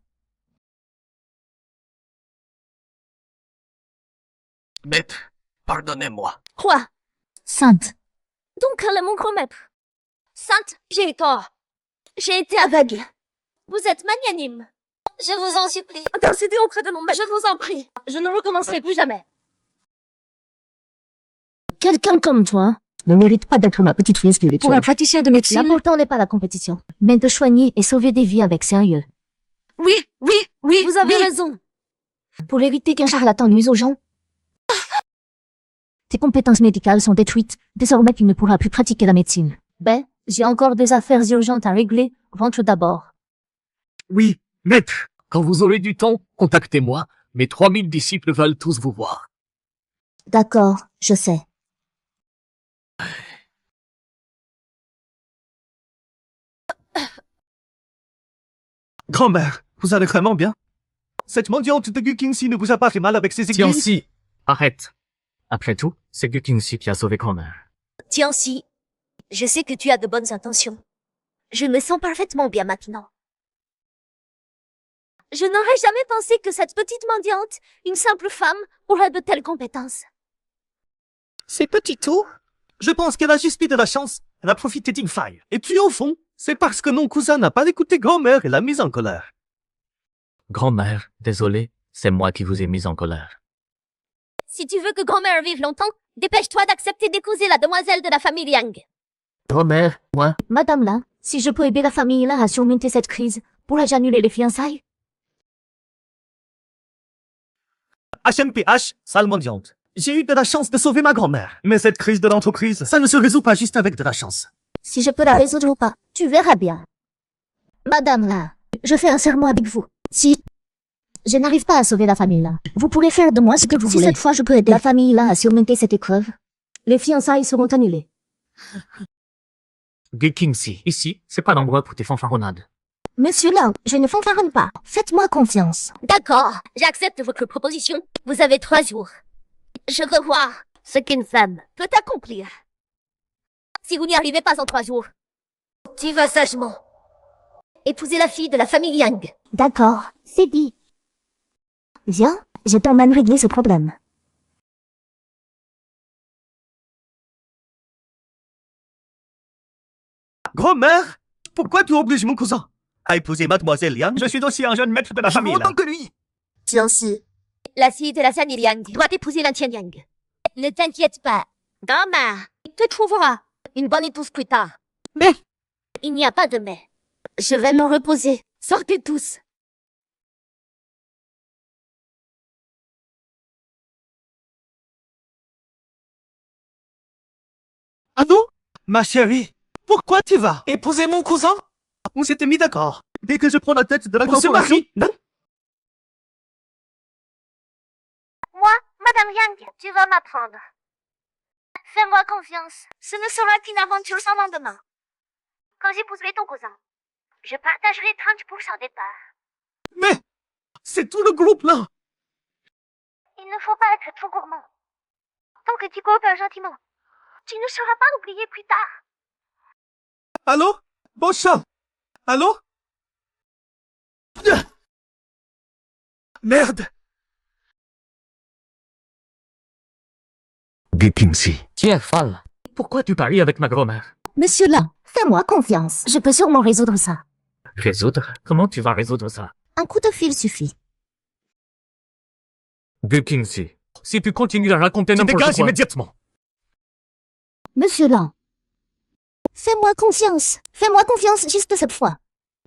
Maître, pardonnez-moi. Quoi? Sainte, Donc, elle est mon grand maître. Sainte, j'ai eu tort. J'ai été aveugle. Vous êtes magnanime. Je vous en supplie. Intercédez auprès de mon maître. Je vous en prie. Je ne recommencerai plus jamais. quelqu'un comme toi ne mérite pas d'être ma petite fille spirituelle. pour un praticien de médecine, L'important n'est pas la compétition, mais de soigner et sauver des vies avec sérieux. oui, Vous avez raison. Pour éviter qu'un charlatan nuise aux gens. Tes compétences médicales sont détruites. Désormais, tu ne pourras plus pratiquer la médecine. Ben, j'ai encore des affaires urgentes à régler. Rentre d'abord. Oui, maître. Quand vous aurez du temps, contactez-moi. Mes 3000 disciples veulent tous vous voir. D'accord, je sais. Grand-mère, vous allez vraiment bien? Cette mendiante de Gukingsi ne vous a pas fait mal avec ses aiguilles? Tianxi, arrête. Après tout, c'est Gukingsi qui a sauvé grand-mère. Tianxi, je sais que tu as de bonnes intentions. Je me sens parfaitement bien maintenant. Je n'aurais jamais pensé que cette petite mendiante, une simple femme, aurait de telles compétences. C'est petit tout. Je pense qu'elle a juste mis de la chance. Elle a profité d'une faille. Et puis au fond, c'est parce que mon cousin n'a pas écouté grand-mère et l'a mise en colère. Grand-mère, désolé, c'est moi qui vous ai mise en colère. Si tu veux que grand-mère vive longtemps, dépêche-toi d'accepter d'épouser la demoiselle de la famille Liang. Grand-mère, moi, Madame là, si je peux aider la famille là à surmonter cette crise, pourrais-je annuler les fiançailles? HMPH, sale mendiante. J'ai eu de la chance de sauver ma grand-mère. Mais cette crise de l'entreprise, ça ne se résout pas juste avec de la chance. Si je peux la résoudre ou pas, tu verras bien. Madame là, je fais un serment avec vous. Si je n'arrive pas à sauver la famille là, vous pourrez faire de moi ce que vous voulez. Si cette fois je peux aider la famille là à surmonter cette épreuve, les fiançailles seront annulées. Gukingsi, ici, c'est pas l'endroit pour tes fanfaronnades. Monsieur là, je ne fanfaronne pas. Faites-moi confiance. D'accord, j'accepte votre proposition. Vous avez 3 jours. Je veux voir ce qu'une femme peut accomplir. Si vous n'y arrivez pas en 3 jours, tu vas sagement épouser la fille de la famille Yang. D'accord, c'est dit. Viens, je t'emmène régler ce problème. Grand-mère, pourquoi tu obliges mon cousin à épouser mademoiselle Liang? Je suis aussi un jeune maître de la famille. Autant que lui. Tianxi, la fille de la famille Liang doit épouser la tienne Yang. Ne t'inquiète pas, grand-mère, il te trouvera une bonne épouse plus tard. Mais Il n'y a pas de mais. Je vais me reposer. Sortez tous. ah non, ma chérie, pourquoi tu vas épouser mon cousin? On s'était mis d'accord. Dès que je prends la tête de la corporation, Moi, Madame Yang, tu vas m'apprendre. Fais-moi confiance. Ce ne sera qu'une aventure sans lendemain. Quand j'épouserai ton cousin, je partagerai 30% des parts. Mais c'est tout le groupe là. Il ne faut pas être trop gourmand. Tant que tu coopères gentiment, tu ne seras pas oublié plus tard. Allô? Bon chat. Allô? Merde. Gu Qingxi. Tu es folle. Pourquoi tu paries avec ma grand-mère? Monsieur là, fais-moi confiance. Je peux sûrement résoudre ça. Résoudre? Comment tu vas résoudre ça? Un coup de fil suffit. Gu Qingxi, si tu continues à raconter n'importe quoi... Dégage immédiatement. Monsieur là, fais-moi confiance. Fais-moi confiance juste cette fois.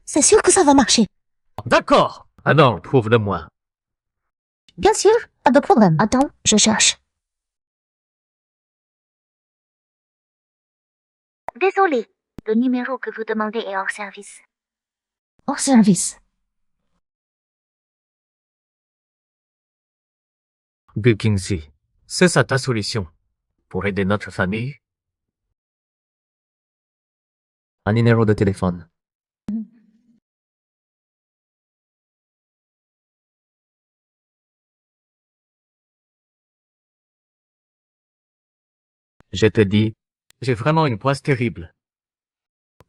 C'est sûr que ça va marcher. D'accord. Alors, prouve-le-moi. Bien sûr, pas de problème. Attends, je cherche. Désolé, le numéro que vous demandez est hors service. Hors service. Gu Qingxi, c'est ça ta solution pour aider notre famille? Un numéro de téléphone. Je te dis, j'ai vraiment une poisse terrible.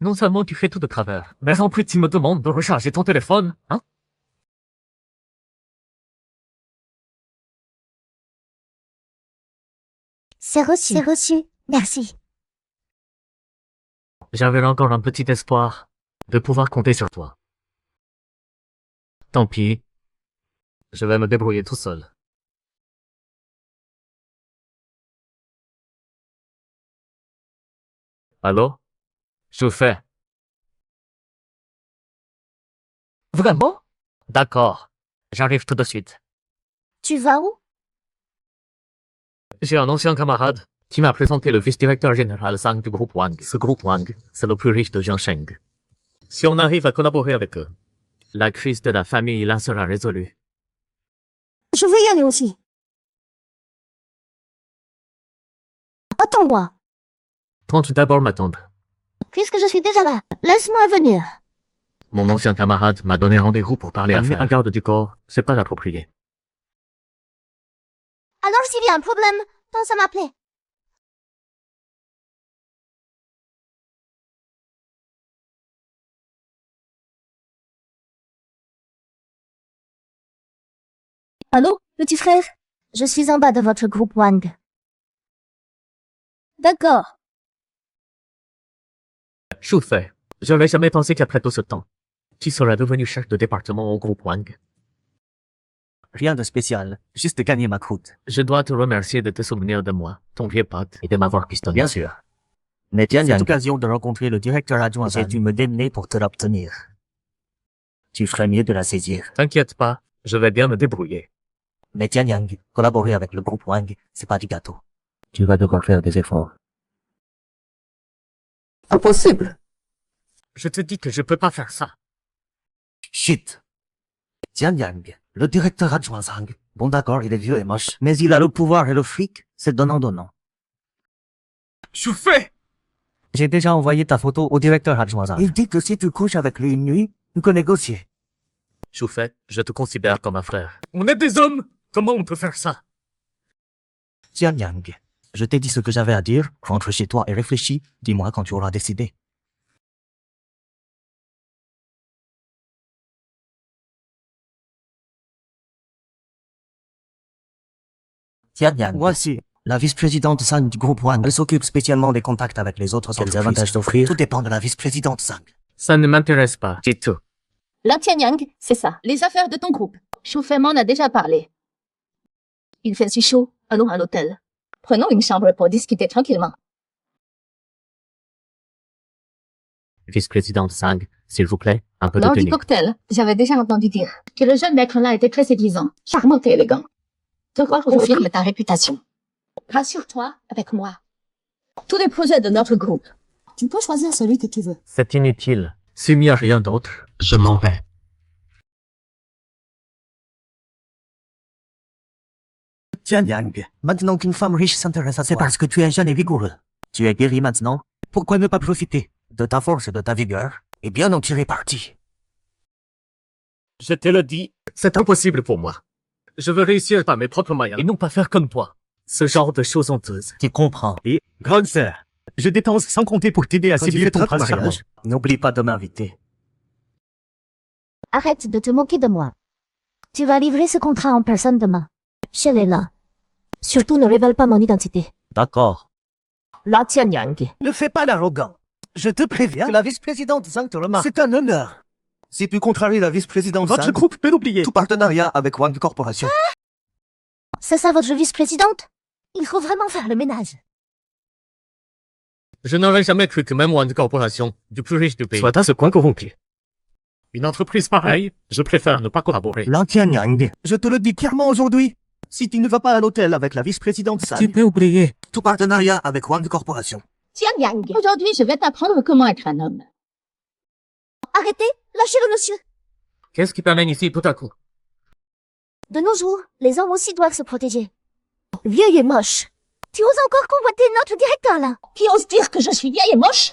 Non seulement tu fais tout de travers, mais en plus tu me demandes de recharger ton téléphone, hein? C'est reçu. C'est reçu. Merci. J'avais encore un petit espoir de pouvoir compter sur toi. Tant pis, je vais me débrouiller tout seul. Allô? Je fais. Vraiment? D'accord, j'arrive tout de suite. Tu vas où? J'ai un ancien camarade qui m'a présenté le vice-directeur général Zhang du groupe Wang. Ce groupe Wang, c'est le plus riche de Jiangsheng. Si on arrive à collaborer avec eux, la crise de la famille là sera résolue. Je veux y aller aussi. Attends-moi. Tente d'abord m'attendre. Puisque je suis déjà là, laisse-moi venir. Mon ancien camarade m'a donné rendez-vous pour parler à un garde du corps. C'est pas approprié. Alors s'il y a un problème, pense à m'appeler. Allô, petit frère? Je suis en bas de votre groupe Wang. D'accord. Shu Fei, j'aurais jamais pensé qu'après tout ce temps, tu serais devenu chef de département au groupe Wang. Rien de spécial, juste gagner ma croûte. Je dois te remercier de te souvenir de moi, ton vieux pote, et de m'avoir pistonné. Bien sûr. Mais tiens, cette occasion de rencontrer le directeur adjoint, j'ai dû me démener pour te l'obtenir. Tu ferais mieux de la saisir. T'inquiète pas, je vais bien me débrouiller. Mais tiens, Yang, collaborer avec le groupe Wang, c'est pas du gâteau. Tu vas devoir faire des efforts. Impossible. Je te dis que je peux pas faire ça. Chut. Tiens, Yang, le directeur adjoint Zhang. Bon d'accord, il est vieux et moche, mais il a le pouvoir et le fric, c'est donnant-donnant. Je fais. J'ai déjà envoyé ta photo au directeur adjoint Zhang. Il dit que si tu couches avec lui une nuit, tu peux négocier. Shu Fei, je te considère comme un frère. On est des hommes. Comment on peut faire ça? Tiens, Yang, je t'ai dit ce que j'avais à dire, rentre chez toi et réfléchis, dis-moi quand tu auras décidé. Tiens, Yang, voici la vice-présidente Zhang du groupe Wang. Elle s'occupe spécialement des contacts avec les autres entreprises. Quels avantages d'offrir? Tout dépend de la vice-présidente Zhang. Ça ne m'intéresse pas, c'est tout. La Tianyang, c'est ça. Les affaires de ton groupe. Shu Fei m'en a déjà parlé. Il fait si chaud, allons à l'hôtel. Prenons une chambre pour discuter tranquillement. Vice-présidente Zhang, s'il vous plaît, un peu de Lors du tenue. cocktail, j'avais déjà entendu dire que le jeune maître là était très séduisant, charmant et élégant. De quoi confirme ta réputation. Rassure-toi avec moi. Tous les projets de notre groupe, tu peux choisir celui que tu veux. C'est inutile. S'il n'y a rien d'autre, Je m'en vais. Tiens, Yang, maintenant qu'une femme riche s'intéresse à toi, c'est parce que tu es jeune et vigoureux. Tu es guéri maintenant, pourquoi ne pas profiter de ta force et de ta vigueur, et bien en tirer parti? je te le dis, c'est impossible pour moi. Je veux réussir par mes propres moyens et non pas faire comme toi. Ce genre de choses honteuses. Tu comprends. Et, grande sœur, je dépense sans compter pour t'aider à Quand tu céduler fais ton ton mariage. mariage, n'oublie pas de m'inviter. Arrête de te moquer de moi. Tu vas livrer ce contrat en personne demain. Chez Léla. Surtout ne révèle pas mon identité. D'accord. La Tian Yang. Ne fais pas l'arrogant. Je te préviens que la vice-présidente Zhang te remarque. C'est un honneur. Si tu contraries la vice-présidente Zhang, votre groupe peut oublier tout partenariat avec Wang Corporation. C'est ça votre vice-présidente? Il faut vraiment faire le ménage. Je n'aurais jamais cru que même Wang Corporation, du plus riche du pays, soit à ce point corrompu. Une entreprise pareille, je préfère ne pas collaborer. Lan Tianyang, je te le dis clairement aujourd'hui. Si tu ne vas pas à l'hôtel avec la vice-présidente Zhang, Tu peux oublier. tout partenariat avec Wang Corporation. Tian Yang, aujourd'hui, je vais t'apprendre comment être un homme. Arrêtez, lâchez-le monsieur. Qu'est-ce qui t'amène ici tout à coup? De nos jours, les hommes aussi doivent se protéger. Vieille et moche. Tu oses encore convoiter notre directeur là? Qui ose dire que je suis vieille et moche?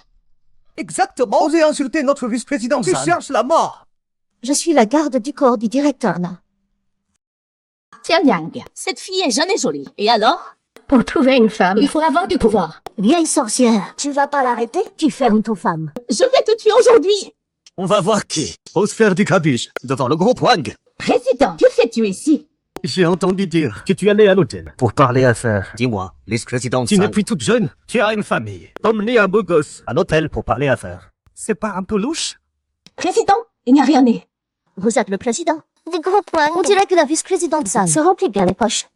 Exactement. Osez insulter notre vice-présidente Zhang. Tu cherches la mort. Je suis la garde du corps du directeur là. Tian Yang, cette fille est jeune et jolie. Et alors? Pour trouver une femme, il faut avoir du pouvoir. Vieille sorcière, tu vas pas l'arrêter? Tu fermes ton femme. Je vais te tuer aujourd'hui. On va voir qui ose faire du cabiche devant le groupe Wang. Président, que fais-tu ici? J'ai entendu dire que tu allais à l'hôtel. Pour parler affaires. Dis-moi, vice-présidente Tu n'es plus toute jeune. Tu as une famille. Emmener un beau gosse à l'hôtel pour parler affaires. C'est pas un peu louche? Président, il n'y a rien né. Vous êtes le président du groupe Wang. On dirait que la vice-présidente Zhang se remplit bien les poches.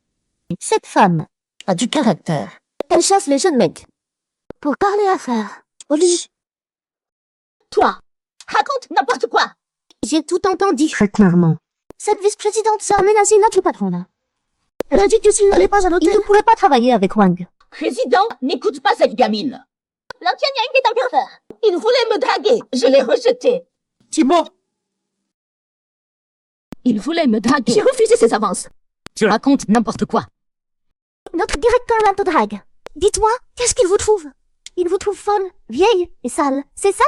Cette femme a du caractère. Elle chasse les jeunes mecs pour parler affaires. Oli, Toi, raconte n'importe quoi. j'ai tout entendu. Très clairement. Cette vice-présidente Zhang a menacé notre patron là. Elle a dit que s'il n'allait pas à l'hôtel, il ne pourrait pas travailler avec Wang. Président, n'écoute pas cette gamine. Lan Tianyang est un pervers. Il voulait me draguer. Je l'ai rejeté. Timon, Il voulait me draguer. J'ai refusé ses avances. Tu racontes n'importe quoi. Notre directeur là te drague. Dites-moi, qu'est-ce qu'il vous trouve? Il vous trouve folle, vieille et sale, c'est ça?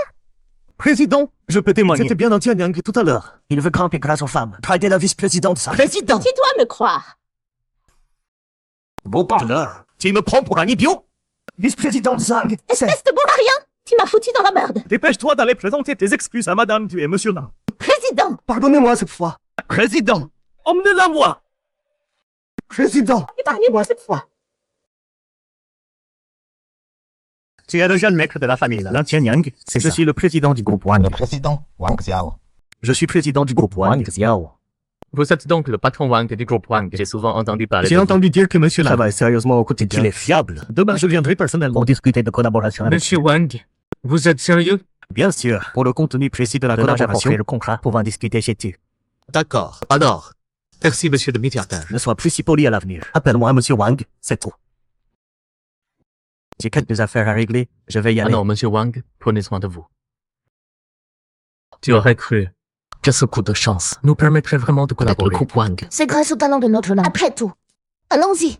président, je peux témoigner. C'était bien dans Tianyang tout à l'heure. Il veut grimper grâce aux femmes. Draguer la vice-présidente Zhang. Président! Tu dois me croire. Bon parleur, tu me prends pour un idiot? Vice-présidente Zhang, Espèce de bon à rien. Tu m'as foutu dans la merde. Dépêche-toi d'aller présenter tes excuses à madame, tu es monsieur là. Président, Pardonnez-moi cette fois. Président, emmenez-la moi. Président, épargnez-moi cette fois. tu es le jeune maître de la famille là. Lan Tianyang, je suis le président du groupe Wang. Le président Wang Xiao. Je suis président du groupe Wang. Vous êtes donc le patron Wang du groupe Wang. J'ai souvent entendu parler J'ai de vous. entendu dire que monsieur travaille sérieusement au quotidien. Il est fiable. Demain, je viendrai personnellement pour discuter de collaboration avec Monsieur Wang, vous êtes sérieux? Bien sûr. Pour le contenu précis de la collaboration, le contrat pour en discuter chez tu. D'accord. Alors, merci monsieur le médiateur. Ne sois plus si poli à l'avenir. Appelle-moi monsieur Wang, c'est tout. J'ai quelques affaires à régler, je vais y aller. Alors, monsieur Wang, prenez soin de vous. Tu aurais cru que ce coup de chance nous permettrait vraiment de collaborer. Le groupe Wang. C'est grâce au talent de notre là. Après tout. Allons-y.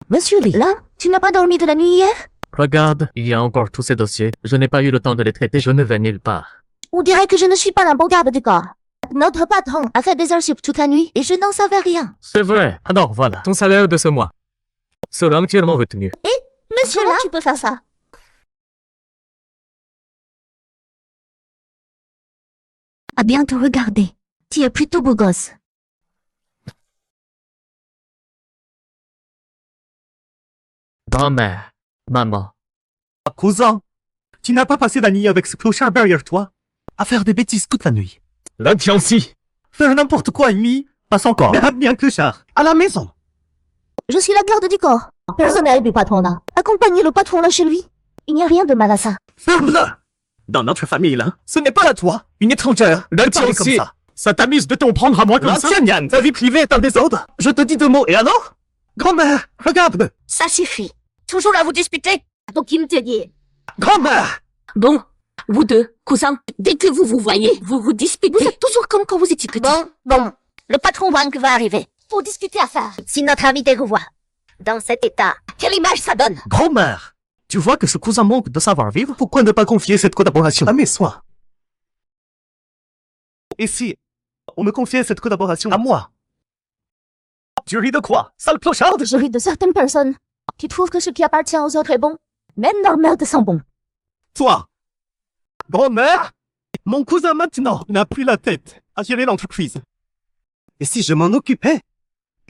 Monsieur Lee, là, tu n'as pas dormi de la nuit hier? Regarde, il y a encore tous ces dossiers. Je n'ai pas eu le temps de les traiter. Je ne vais nulle part. On dirait que je ne suis pas la bonne garde du corps. Notre patron a fait des heures sup toute la nuit et je n'en savais rien. C'est vrai. Alors voilà, ton salaire de ce mois sera entièrement retenu. Monsieur là, tu peux faire ça? À bien te regarder. Tu es plutôt beau gosse. Grand-mère, maman, Cousin, tu n'as pas passé la nuit avec ce clochard derrière toi à faire des bêtises toute la nuit. Lan Tianxi, Faire n'importe quoi une nuit, passe encore. Mais bien clochard, à la maison. Je suis la garde du corps. Personnel du patron là. Accompagnez le patron là chez lui. Il n'y a rien de mal à ça. Ferme-le. Dans notre famille là, ce n'est pas à toi, une étrangère, de parler comme ça. ça t'amuse de t'en prendre à moi comme Lan ça? Tianyang, ta vie privée est un désordre. Je te dis deux mots, et alors? Grand-mère, regarde. Ça suffit. Toujours à vous disputer. Donc il me te dit. Grand-mère. Bon, vous deux, cousins, dès que vous vous voyez, vous vous disputez. Vous êtes toujours comme quand vous étiez petits. Bon. Le patron Wang va arriver. Pour discuter affaires. Si notre invité vous voit dans cet état, quelle image ça donne? Grand-mère, tu vois que ce cousin manque de savoir-vivre? Pourquoi ne pas confier cette collaboration à mes soins? Et si on me confiait cette collaboration à moi? Tu ris de quoi, sale clocharde? Je ris de certaines personnes qui trouvent que ce qui appartient aux autres est bon. Même leur merde sent bon. Toi, grand-mère, mon cousin maintenant n'a plus la tête à gérer l'entreprise. Et si je m'en occupais,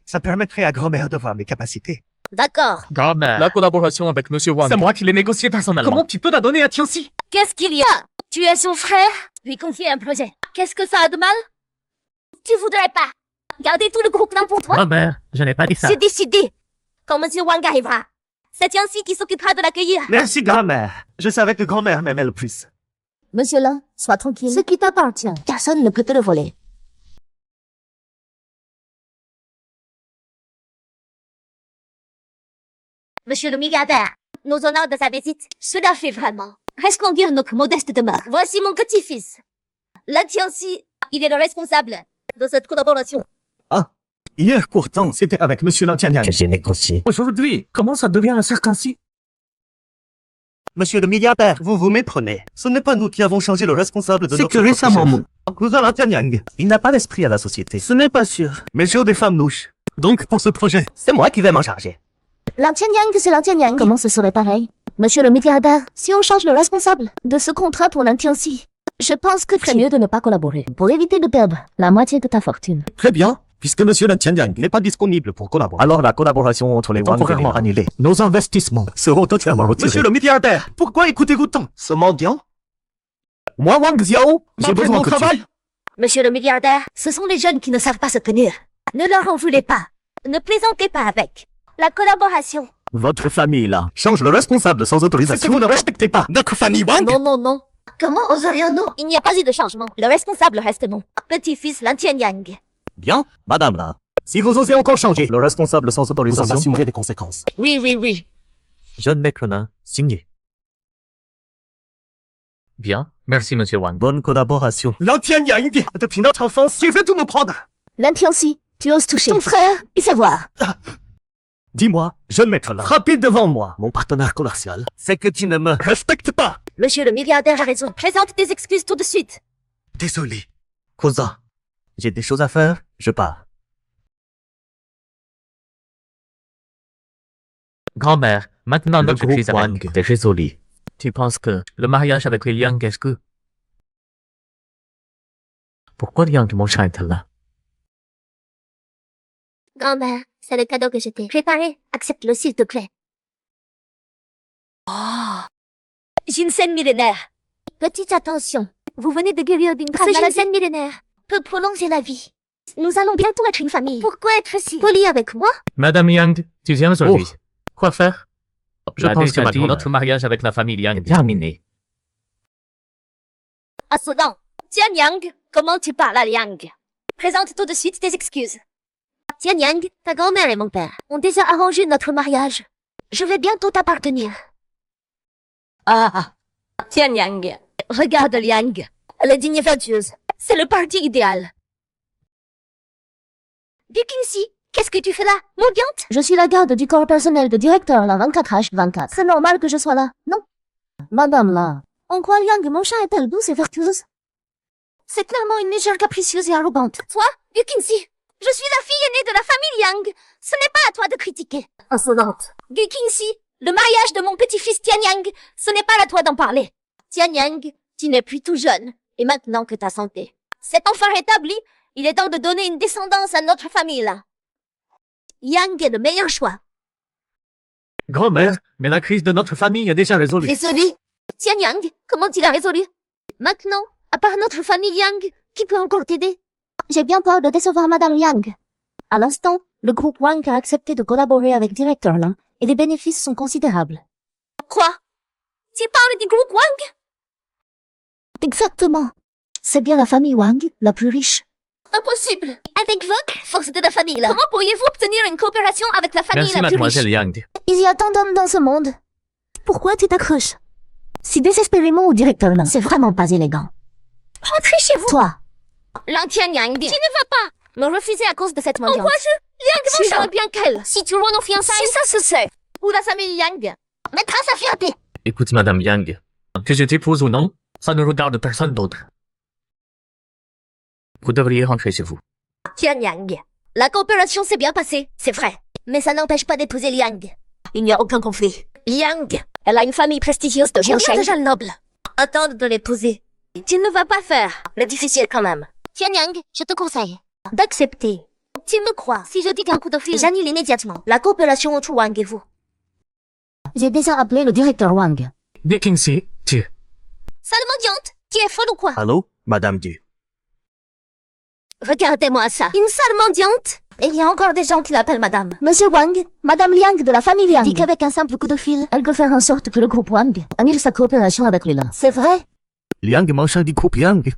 ça permettrait à grand-mère de voir mes capacités. D'accord. Grand-mère. La collaboration avec Monsieur Wang. C'est moi qui l'ai négocié personnellement. Comment tu peux la donner à Tianxi? Qu'est-ce qu'il y a? Tu es son frère? Lui confier un projet. Qu'est-ce que ça a de mal? Tu voudrais pas garder tout le groupe là pour toi? Grand-mère, je n'ai pas dit ça. C'est décidé. Quand Monsieur Wang arrivera, c'est Tianxi qui s'occupera de l'accueillir. Merci, grand-mère. Je savais que grand-mère m'aimait le plus. Monsieur Lin, sois tranquille. Ce qui t'appartient, personne ne peut te le voler. Monsieur le milliardaire, nos honneurs de sa visite, cela fait vraiment resplendir notre modeste demeure. Voici mon petit-fils. Lan Tianxi, il est le responsable de cette collaboration. Ah, hier pourtant, c'était avec Monsieur Lan Tianyang que j'ai négocié. Aujourd'hui, comment ça devient un cercle ainsi? Monsieur le milliardaire, vous vous méprenez. Ce n'est pas nous qui avons changé le responsable de C'est notre que récemment, chef. Cousin Lan Tianyang, il n'a pas d'esprit à la société. Ce n'est pas sûr. Mais j'ai des femmes louches. Donc, pour ce projet, c'est moi qui vais m'en charger. Lan Tianyang, c'est Lan Tianyang. Comment ce serait pareil? Monsieur le milliardaire, si on change le responsable de ce contrat pour Lan Tianxi, je pense que c'est mieux de ne pas collaborer pour éviter de perdre la moitié de ta fortune. Très bien. Puisque Monsieur Lan Tianyang n'est pas disponible pour collaborer, alors la collaboration entre les Wang est temporairement annulée. Nos investissements seront totalement retirés. Monsieur le milliardaire, pourquoi écoutez-vous tant ce mendiant? Moi, Wang Xiao, j'ai besoin de travail. Monsieur le milliardaire, ce sont les jeunes qui ne savent pas se tenir. Ne leur en voulez pas. Ne plaisantez pas avec la collaboration. Votre famille, là, change le responsable sans autorisation. C'est que vous ne respectez pas notre famille Wang. Non, non, non. Comment oserions-nous? Il n'y a pas eu de changement. Le responsable reste mon petit-fils Lan Tianyang. Bien, madame là. Si vous osez encore changer le responsable sans autorisation, vous en assumerez des conséquences. Oui, oui, oui. Jeune Mecronin, signé. Bien, merci Monsieur Wang. Bonne collaboration. Lan Tianyang, depuis notre enfance, tu veux tout nous prendre. Lan Tianxi, tu oses toucher ton frère et savoir. Dis-moi, jeune maître là, rapide devant moi, mon partenaire commercial, c'est que tu ne me respectes pas. Monsieur le milliardaire a raison. Présente tes excuses tout de suite. Désolé. Cousin, j'ai des choses à faire, je pars. Grand-mère, maintenant Le notre groupe crise Wang avec. est résolu. Tu penses que le mariage avec les Liang, est-ce que... Pourquoi Liang, mon chat, est là? Grand-mère, c'est le cadeau que je t'ai préparé. Accepte-le s'il te plaît. Oh, ginseng millénaire. Petite attention. Vous venez de guérir d'une grave maladie. Ce ginseng millénaire peut prolonger la vie. Nous allons bientôt être une famille. Pourquoi être si poli avec moi? Madame Yang, tu viens aujourd'hui. Quoi faire? Je La pense que décadine. notre mariage avec la famille Liang est terminé. Insolent. Tianyang, comment tu parles à Liang? Présente tout de suite tes excuses. Tianyang, ta grand-mère et mon père ont déjà arrangé notre mariage. Je vais bientôt t'appartenir. Ah, Tianyang. Regarde Liang. Elle est digne et vertueuse. C'est le parti idéal. Bukingxi, qu'est-ce que tu fais là, mendiante? Je suis la garde du corps personnel de directeur la 24H24. C'est normal que je sois là, non? Madame là, en quoi Liang, mon chat, est-elle douce et vertueuse? C'est clairement une légère capricieuse et arrogante. Toi, Bukingxi, je suis la fille aînée de la famille Yang. Ce n'est pas à toi de critiquer. Insolente. Bukingxi, le mariage de mon petit-fils Tianyang, ce n'est pas à toi d'en parler. Tianyang, tu n'es plus tout jeune. Et maintenant que ta santé s'est enfin rétablie, il est temps de donner une descendance à notre famille là. Yang est le meilleur choix. Grand-mère, mais la crise de notre famille est déjà résolue. Résolu? Tianyang, comment tu l'as résolu? Maintenant, à part notre famille Yang, qui peut encore t'aider? J'ai bien peur de décevoir Madame Yang. À l'instant, le groupe Wang a accepté de collaborer avec Directeur Lin et les bénéfices sont considérables. Quoi? Tu parles du groupe Wang? Exactement. C'est bien la famille Wang, la plus riche. Impossible. Avec votre force de la famille là. Comment pourriez-vous obtenir une coopération avec la famille Merci la plus riche? mademoiselle Yang. Il y a tant d'hommes dans ce monde. Pourquoi tu t'accroches si désespérément au Directeur Lin? C'est vraiment pas élégant. Rentrez chez vous. Toi, Lan Tianyang, tu ne vas pas me refuser à cause de cette mendiante. En quoi Liang j'aimerais bien qu'elle, si tu veux nos fiançailles, si ça se sait, ou la famille Yang mettra sa fierté. Écoute Madame Yang, que je t'épouse ou non, ça ne regarde personne d'autre. Vous devriez rentrer chez vous. Tianyang, la coopération s'est bien passée, c'est vrai. Mais ça n'empêche pas d'épouser Liang. Il n'y a aucun conflit. Liang, elle a une famille prestigieuse de gens déjà nobles. Attendre de l'épouser. Tu ne vas pas faire le difficile quand même. Tianyang, je te conseille d'accepter Tu me crois? Si je dis qu'un coup de fil, j'annule immédiatement la coopération entre Wang et vous. J'ai déjà appelé le directeur Wang. Dickinson, tu. Sale mendiante! Tu es folle ou quoi? Allô, Madame Du. Regardez-moi ça. Une sale mendiante? Il y a encore des gens qui l'appellent madame. Monsieur Wang, Madame Liang de la famille Liang dit qu'avec un simple coup de fil, elle peut faire en sorte que le groupe Wang annule sa coopération avec lui là. C'est vrai? Liang machin du groupe Yang.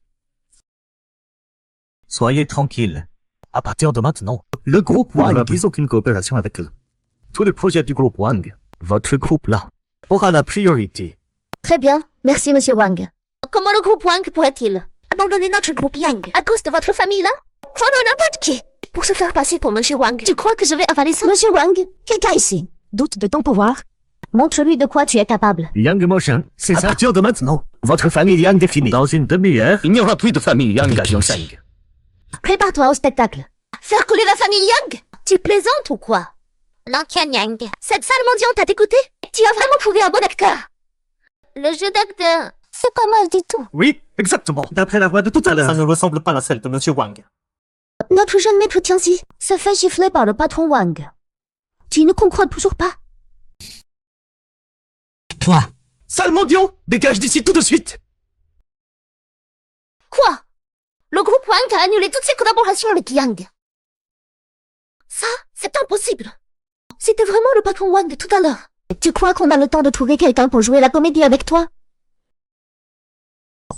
Soyez tranquille. À partir de maintenant, le groupe Wang n'a plus aucune coopération avec eux. Tous les projets du groupe Wang, votre groupe là, aura la priorité. Très bien, merci Monsieur Wang. Comment le groupe Wang pourrait-il abandonner notre groupe Yang à cause de votre famille là? Prendre n'importe qui pour se faire passer pour Monsieur Wang. Tu crois que je vais avaler ça? Monsieur Wang, quelqu'un ici doute de ton pouvoir? Montre-lui de quoi tu es capable. Yang machin, c'est à partir de maintenant, votre famille Yang définie. Dans une demi-heure, il n'y aura plus de famille Yang à Yongsheng. Prépare-toi au spectacle. Faire coller la famille Yang? Tu plaisantes ou quoi? L'ancienne Yang. Cette sale mendiante a t'écouté? Tu as vraiment trouvé un bon acteur. Le jeu d'acteur, c'est pas mal du tout. Oui, exactement. D'après la voix de tout à l'heure. Ça ne ressemble pas à celle de Monsieur Wang. Notre jeune maître Tianxi se fait gifler par le patron Wang. Tu ne comprends toujours pas? Toi, Sale mendiant, dégage d'ici tout de suite. Quoi? Le groupe Wang a annulé toutes ses collaborations avec Yang. Ça, c'est impossible. C'était vraiment le patron Wang de tout à l'heure. Tu crois qu'on a le temps de trouver quelqu'un pour jouer la comédie avec toi?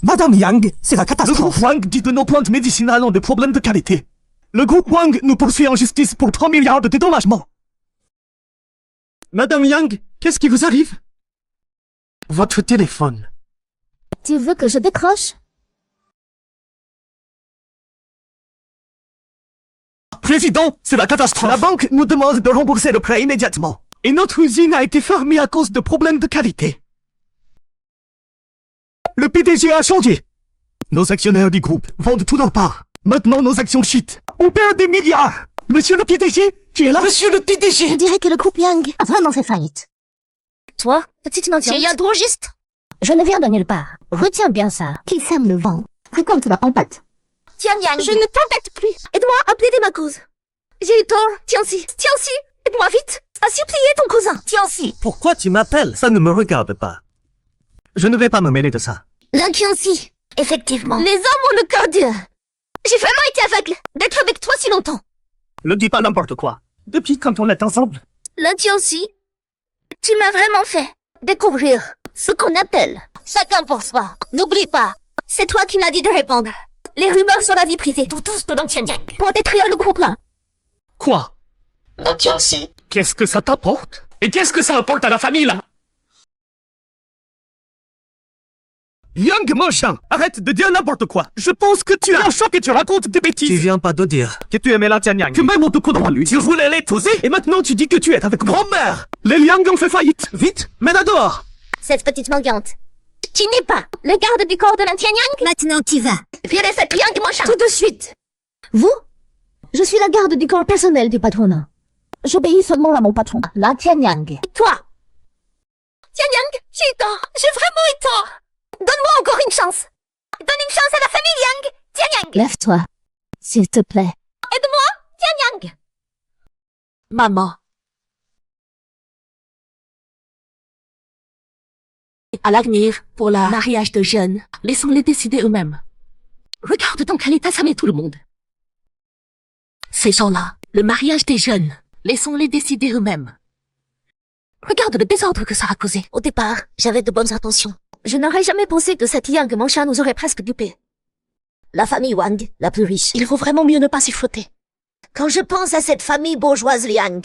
Madame Yang, c'est la catastrophe. Le groupe Wang dit que nos plantes médicinales ont des problèmes de qualité. Le groupe Wang nous poursuit en justice pour 3 milliards de dédommagements. Madame Yang, qu'est-ce qui vous arrive? Votre téléphone. Tu veux que je décroche? Président, c'est la catastrophe. La banque nous demande de rembourser le prêt immédiatement. Et notre usine a été fermée à cause de problèmes de qualité. Le PDG a changé. Nos actionnaires du groupe vendent tout leur part. Maintenant, nos actions chutent. On perd des milliards. Monsieur le PDG, tu es là? Monsieur le Je PDG! dirais que le groupe Yang a vraiment fait faillite. Toi, petite mendiante. Tu es un drogiste. Je ne viens de nulle part. Retiens bien ça. Qui sème le vent récolte la tempête. Tiens, Yang. Je ne t'embête plus. Aide-moi à plaider ma cause. J'ai eu tort. Tiens-ci. Tiens-ci. Aide-moi vite. À supplier ton cousin. Tiens-ci. Pourquoi tu m'appelles? Ça ne me regarde pas. Je ne vais pas me mêler de ça. Tiens-ci. Effectivement. Les hommes ont le cœur dur. J'ai vraiment été aveugle d'être avec toi si longtemps. Ne dis pas n'importe quoi. Depuis quand on est ensemble? Tiens-ci. Tu m'as vraiment fait découvrir ce qu'on appelle chacun pour soi. N'oublie pas, c'est toi qui m'as dit de répondre. Les rumeurs sur la vie privée tout tous de Yang pour détruire le groupe là. Quoi? Tianxi. Qu'est-ce que ça t'apporte? Et qu'est-ce que ça apporte à la famille, là? Yang machin, arrête de dire n'importe quoi. Je pense que tu es en choc et tu racontes des bêtises. Tu viens pas de dire que tu aimais la Tianyang. Que même on te connaît lui. Tu voulais l'épouser et maintenant tu dis que tu es avec grand-mère. Les Liang ont fait faillite. Vite, mets-la dehors. Cette petite mendiante. Tu n'es pas le garde du corps de Yang. Maintenant tu vas. Virez cette Yang machin tout de suite. Vous? Je suis la garde du corps personnel du patronat. J'obéis seulement à mon patron, la Tianyang. Et toi? Yang, j'ai eu tort. J'ai vraiment eu tort. Donne-moi encore une chance. Donne une chance à la famille Yang. Yang. Lève-toi, s'il te plaît. Aide-moi, Yang. Maman. À l'avenir, pour le mariage de jeunes, laissons-les décider eux-mêmes. Regarde dans quel état ça met tout le monde. Ces gens-là, le mariage des jeunes, laissons-les décider eux-mêmes. Regarde le désordre que ça a causé. Au départ, j'avais de bonnes intentions. Je n'aurais jamais pensé que cette Yang Mancha nous aurait presque dupés. La famille Wang, la plus riche, il vaut vraiment mieux ne pas s'y frotter. Quand je pense à cette famille bourgeoise Liang,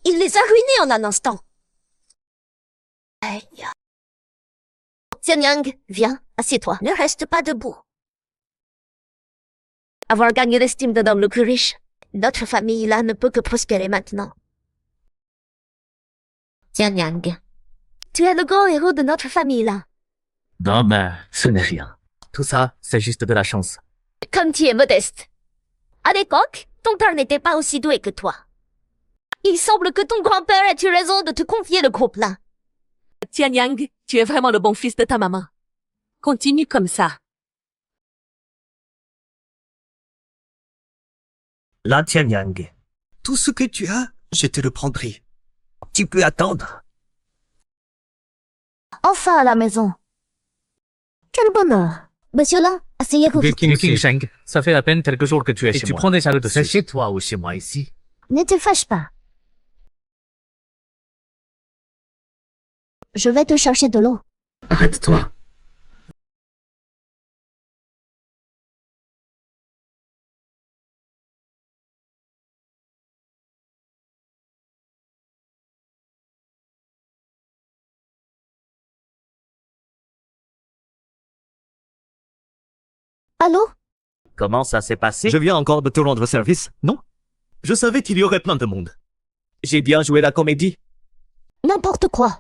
il les a ruinés en un instant. Aïe. Yang, viens, assieds-toi. Ne reste pas debout. Avoir gagné l'estime de l'homme le plus riche, notre famille là ne peut que prospérer maintenant. Yang, tu es le grand héros de notre famille là. Non, mais ce n'est rien. Tout ça, c'est juste de la chance. Comme tu es modeste. À l'époque, ton père n'était pas aussi doué que toi. Il semble que ton grand-père ait eu raison de te confier le groupe là. Yang, tu es vraiment le bon fils de ta maman. Continue comme ça. Lan Tianyang. Tout ce que tu as, je te le prendrai. Tu peux attendre. Enfin à la maison. Quel bonheur. Monsieur là, asseyez-vous. King Sheng, ça fait à peine quelques jours que tu es chez moi. Tu prends déjà le dessus. C'est chez toi ou chez moi ici? Ne te fâche pas. Je vais te chercher de l'eau. Arrête-toi. Allô? Comment ça s'est passé? Je viens encore de te rendre service, non? Je savais qu'il y aurait plein de monde. J'ai bien joué la comédie. N'importe quoi.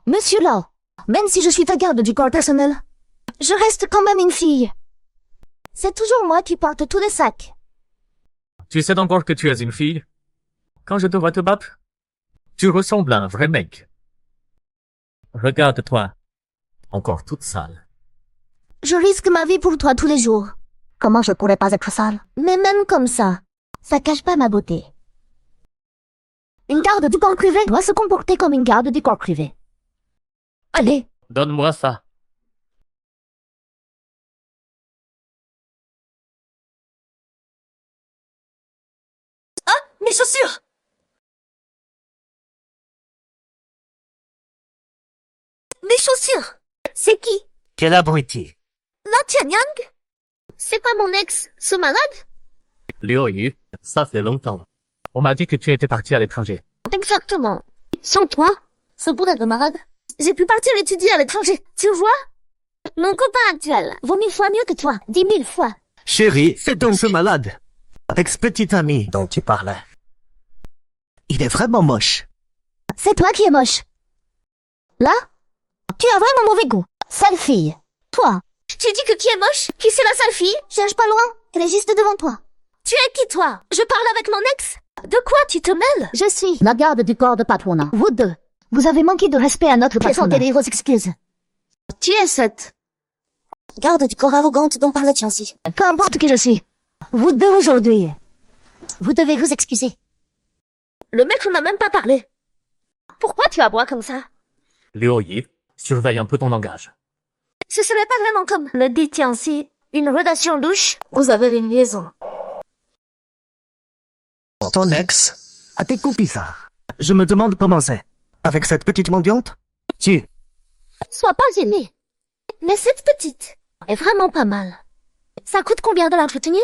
Monsieur Lao, même si je suis ta garde du corps personnel, je reste quand même une fille. C'est toujours moi qui porte tous les sacs. Tu sais encore que tu es une fille? Quand je te vois te battre, tu ressembles à un vrai mec. Regarde-toi, encore toute sale. Je risque ma vie pour toi tous les jours. Comment je pourrais pas être sale? Mais même comme ça cache pas ma beauté. Une garde du corps privé doit se comporter comme une garde du corps privé. Allez. Donne-moi ça. Mes chaussures! Mes chaussures! C'est qui? Quel abruti. Lan Tianyang? C'est pas mon ex, ce malade? Liu Yu, ça fait longtemps. On m'a dit que tu étais parti à l'étranger. Exactement. Sans toi, ce bout de malade, j'ai pu partir étudier à l'étranger. Tu vois? Mon copain actuel vaut 1000 fois mieux que toi. 10 000 fois. Chérie, c'est donc ce malade. Avec ce petit ami dont tu parlais. Il est vraiment moche. C'est toi qui es moche. Là? Tu as vraiment mauvais goût. Sale fille. Toi? Tu dis que qui est moche? Qui c'est la sale fille? Cherche pas loin. Elle est juste devant toi. Tu es qui toi? Je parle avec mon ex? De quoi tu te mêles? Je suis la garde du corps de patronat. Vous deux, vous avez manqué de respect à notre patronat. Présentez vos excuses. Tu es cette garde du corps arrogante dont parle Tianxi. Qu'importe qui je suis. Vous deux aujourd'hui, vous devez vous excuser. Le maître n'a même pas parlé. Pourquoi tu aboies comme ça? Liu Yu, surveille un peu ton langage. Ce serait pas vraiment comme le dit Tianxi, une relation louche. Vous avez une liaison. Ton ex a des goûts bizarres. Je me demande comment c'est. Avec cette petite mendiante? Sois pas gêné. Mais cette petite est vraiment pas mal. Ça coûte combien de l'entretenir?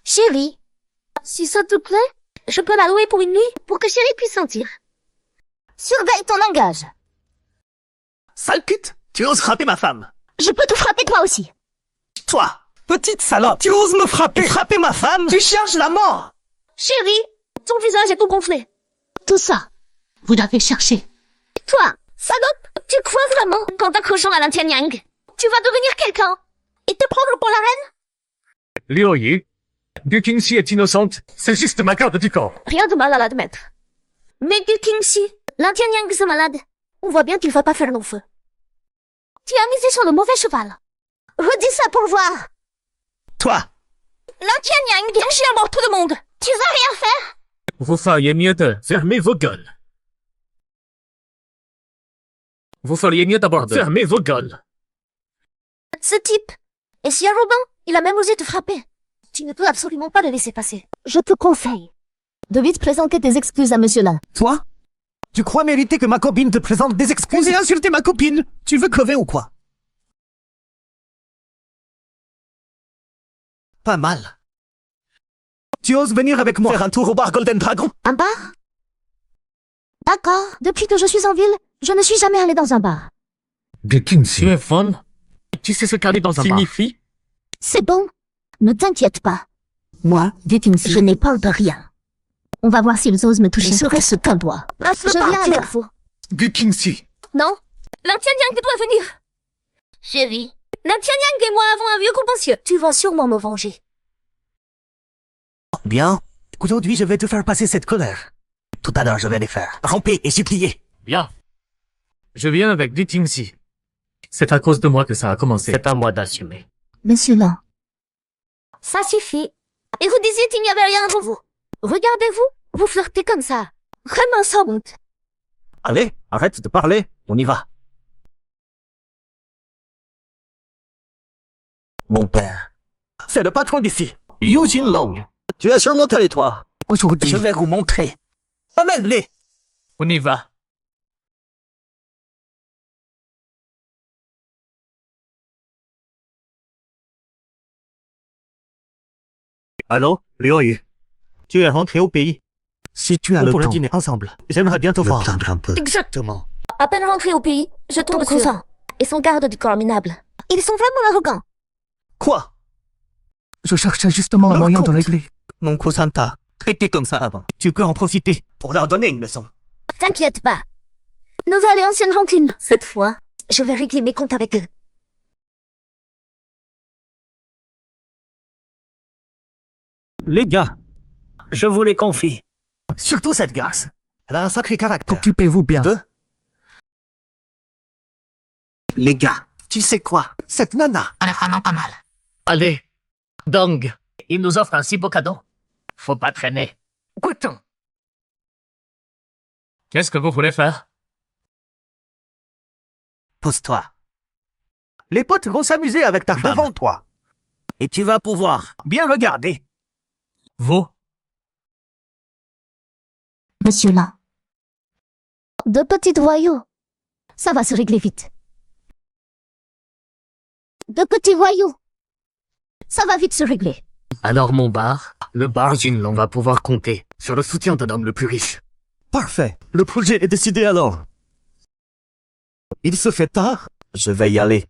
Chérie, si ça te plaît, je peux la louer pour une nuit pour que Chérie puisse sentir. Surveille ton langage. Sale pute, tu oses frapper ma femme. Je peux te frapper toi aussi. Toi, petite salope, tu oses me frapper. Frapper ma femme? Tu cherches la mort. Chérie, ton visage est tout gonflé. Tout ça, vous l'avez cherché. Toi, salope, tu crois vraiment qu'en t'accrochant à Lan Tianyang, tu vas devenir quelqu'un et te prendre pour la reine? Liu Yu, Gu Qingxi est innocente, c'est juste ma garde du corps. Rien de mal à l'admettre. Mais Gu Qingxi, Lan Tianyang ce malade, on voit bien qu'il va pas faire long feu. Tu as misé sur le mauvais cheval. Redis ça pour voir. Toi, Lan Tianyang, bien chier à mort tout le monde. Tu vas rien faire? Vous feriez mieux de fermer vos gueules. Vous feriez mieux d'abord de fermer vos gueules. Ce type est si arrogant, il a même osé te frapper. Tu ne peux absolument pas le laisser passer. Je te conseille de vite présenter tes excuses à monsieur là. toi, tu crois mériter que ma copine te présente des excuses et insulter ma copine? Tu veux crever ou quoi? Pas mal. Tu oses venir avec moi faire un tour au bar Golden Dragon? Un bar? D'accord. Depuis que je suis en ville, je ne suis jamais allé dans un bar. Gu Qingxi, tu es folle? Tu sais ce qu'aller dans un bar signifie? C'est bon. Ne t'inquiète pas. Moi, Dites-moi, je n'ai peur de rien. On va voir s'ils osent me toucher. Je serait ce qu'un doigt. Laisse-le Je viens partir. avec vous. Gu Qingxi. Non, Lan Tianyang doit venir. Chérie, Lan Tianyang et moi avons un vieux contentieux. Tu vas sûrement me venger. Bien. Aujourd'hui, je vais te faire passer cette colère. Tout à l'heure, je vais les faire ramper et supplier. Bien. Je viens avec Gu Qingxi. C'est à cause de moi que ça a commencé. C'est à moi d'assumer. Monsieur Lang, Ça suffit. Et vous disiez qu'il n'y avait rien entre vous. Regardez-vous, vous flirtez comme ça. Vraiment sans honte. Allez, arrête de parler, on y va. Mon père. C'est le patron d'ici, Eugene Long. Tu es sur mon territoire. Aujourd'hui, Je vais vous montrer. Amène-les. on y va. Allô, Liu Yu. Tu es rentré au pays. Si tu as On le pourrait temps. dîner ensemble. J'aimerais bien te Le voir. plaindre un peu. Exactement. À peine rentré au pays, je tombe ton sur cousin et son garde du corps minable. Ils sont vraiment arrogants. Quoi? Je cherchais justement un Leur moyen de compte. régler. Mon cousin t'a traité comme ça avant. Tu peux en profiter pour leur donner une leçon. T'inquiète pas. Nos allées anciennes rancunes. Cette fois, je vais régler mes comptes avec eux. Les gars, je vous les confie. Surtout cette garce. Elle a un sacré caractère. Occupez-vous bien. Deux. Les gars. Tu sais quoi? Cette nana. Elle est vraiment pas mal. Allez, Dong, il nous offre un si beau cadeau. Faut pas traîner. Goûtons. Qu'est-ce que vous voulez faire? Pose-toi. Les potes vont s'amuser avec ta femme. Devant toi. Et tu vas pouvoir. Bien regarder. Vous? Monsieur Lang, De petits voyous. ça va se régler vite. De petits voyous. Ça va vite se régler. Alors mon bar, le bar Jinlong va pouvoir compter sur le soutien d'un homme le plus riche. Parfait. Le projet est décidé alors. Il se fait tard. Je vais y aller.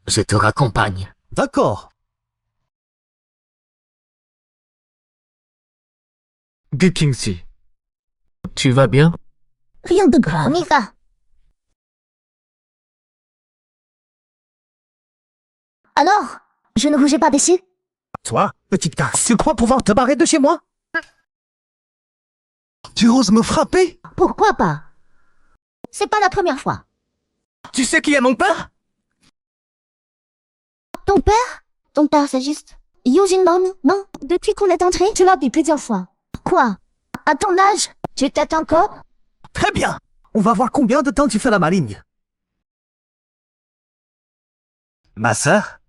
Je te raccompagne. D'accord. Gu Kingxi, tu vas bien? Rien de On grave. y va. Alors, je ne vous ai pas déçu. Toi, petite garce, tu crois pouvoir te barrer de chez moi? Tu oses me frapper? Pourquoi pas? C'est pas la première fois. Tu sais qui est mon père? Ton père? Ton père, c'est juste. Eugene Long, non? Depuis qu'on est entré? Tu l'as dit plusieurs fois. Quoi? À ton âge? Tu t'aides encore? Très bien. On va voir combien de temps tu fais la maligne. Ma sœur?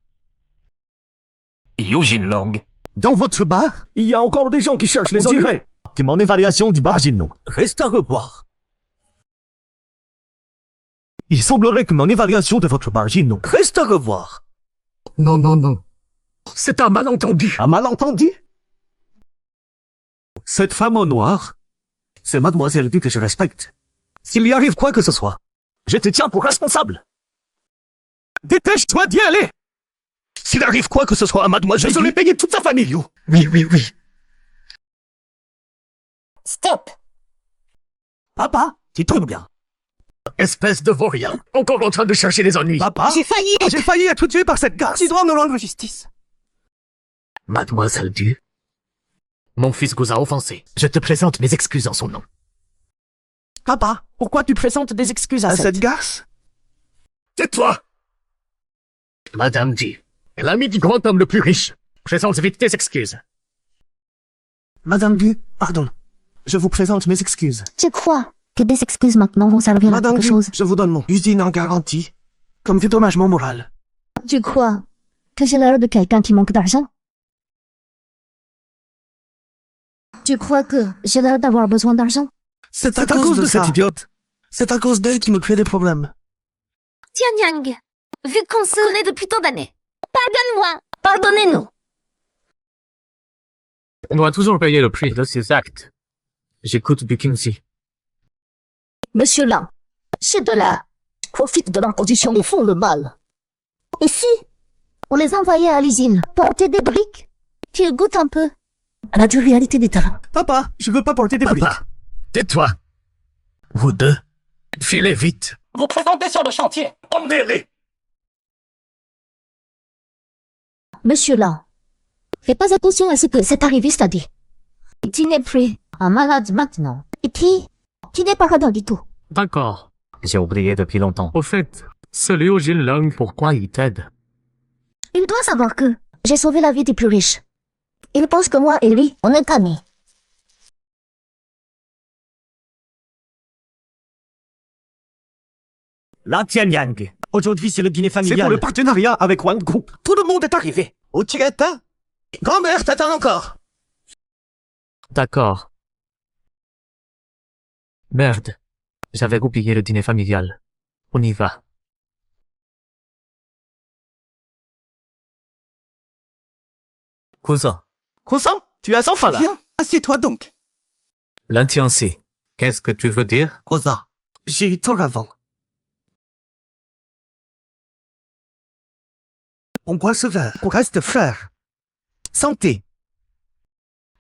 Eugene Long. Dans votre bar, il y a encore des gens qui cherchent les ennuis. C'est mon évaluation du bar Jinlong. Reste à revoir. Il semblerait que mon évaluation de votre bar Jinlong reste à revoir. Non, non, non. C'est un malentendu. Un malentendu? Cette femme au noir, c'est Mademoiselle Du que je respecte. S'il y arrive quoi que ce soit, je te tiens pour responsable. Dépêche-toi d'y aller! S'il arrive quoi que ce soit à Mademoiselle, je vais payer toute sa famille, you. Oui, oui, oui. Stop. Papa, tu tournes bien. Espèce de vaurien. Encore en train de chercher des ennuis. Papa, j'ai failli être tué par cette garce. Tu dois me rendre justice. Mademoiselle Du, mon fils vous a offensé. Je te présente mes excuses en son nom. Papa, pourquoi tu présentes des excuses à cette garce? Tais-toi! Madame Du, l'ami du grand homme le plus riche. Présente vite tes excuses. Madame Du, pardon. Je vous présente mes excuses. Tu crois que des excuses maintenant vont servir à Madame quelque Du, chose? je vous donne mon usine en garantie. Comme dédommagement moral. Tu crois que j'ai l'air de quelqu'un qui manque d'argent? Tu crois que j'ai l'air d'avoir besoin d'argent? C'est à cause de cette idiote. C'est à cause d'elle qui me crée des problèmes. Tianyang, vu qu'on se connaît depuis tant d'années, pardonne-moi, pardonnez-nous. On doit toujours payer le prix de ses actes. J'écoute Gu Kingxi. Monsieur Lang, ces deux-là profitent de leur position et font le mal. Ici, on les envoyait à l'usine. Porter des briques. Qu'ils goûtent un peu. À la dure réalité des terrains. Papa, je veux pas porter des briques. Papa, tais-toi. Vous deux, filez vite. Vous présentez sur le chantier. Emmenez-les. Monsieur Lang, fais pas attention à ce que cet arriviste a dit. Tu n'es plus Un malade maintenant. et puis, tu n'es pas radin du tout. D'accord. J'ai oublié depuis longtemps. Au fait, Ce Liu Jinlong, pourquoi il t'aide? Il doit savoir que j'ai sauvé la vie des plus riches. Il pense que moi et lui, on est amis. La Tianyang. Aujourd'hui, c'est le dîner familial. C'est pour le partenariat avec One Group. Tout le monde est arrivé. Au tirette, hein? Grand-mère t'attend encore. D'accord. Merde. J'avais oublié le dîner familial. On y va. Cousin. Cousin, tu as enfant là. Viens, assieds-toi donc. L'intianci. Qu'est-ce que tu veux dire? Cousin, j'ai eu tort avant. On boit ce verre. On reste frères. Santé.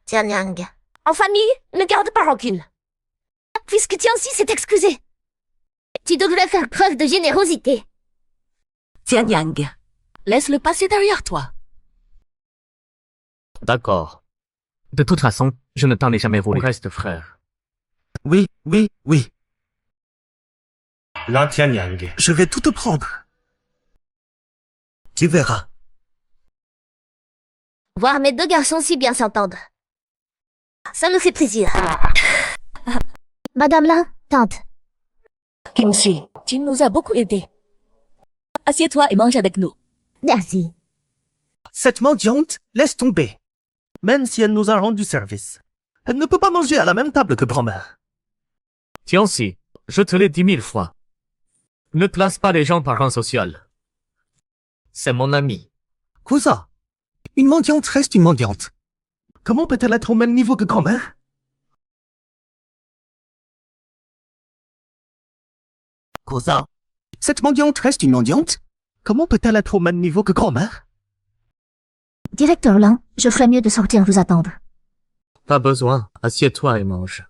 Tianyang. En famille, ne garde pas rancune. Puisque Tianxi s'est excusé. Tu devrais faire preuve de générosité. Tianyang, laisse-le passer derrière toi. D'accord. De toute façon, je ne t'en ai jamais voulu. On reste frères. Oui, oui, oui. La Tianyang. Je vais tout te prendre. Tu verras. Voir mes deux garçons si bien s'entendre. Ça me fait plaisir. Madame la tante. Kimchi, tu nous as beaucoup aidés. Assieds-toi et mange avec nous. Merci. Cette mendiante, laisse tomber. Même si elle nous a rendu service. Elle ne peut pas manger à la même table que grand-mère. Tianxi, je te l'ai dit 1000 fois. Ne classe pas les gens par rang social. C'est mon ami. Cousin, une mendiante reste une mendiante. Comment peut-elle être au même niveau que grand-mère? Cousin, cette mendiante reste une mendiante? Comment peut-elle être au même niveau que grand-mère? Directeur Lang, je ferais mieux de sortir vous attendre. Pas besoin. Assieds-toi et mange.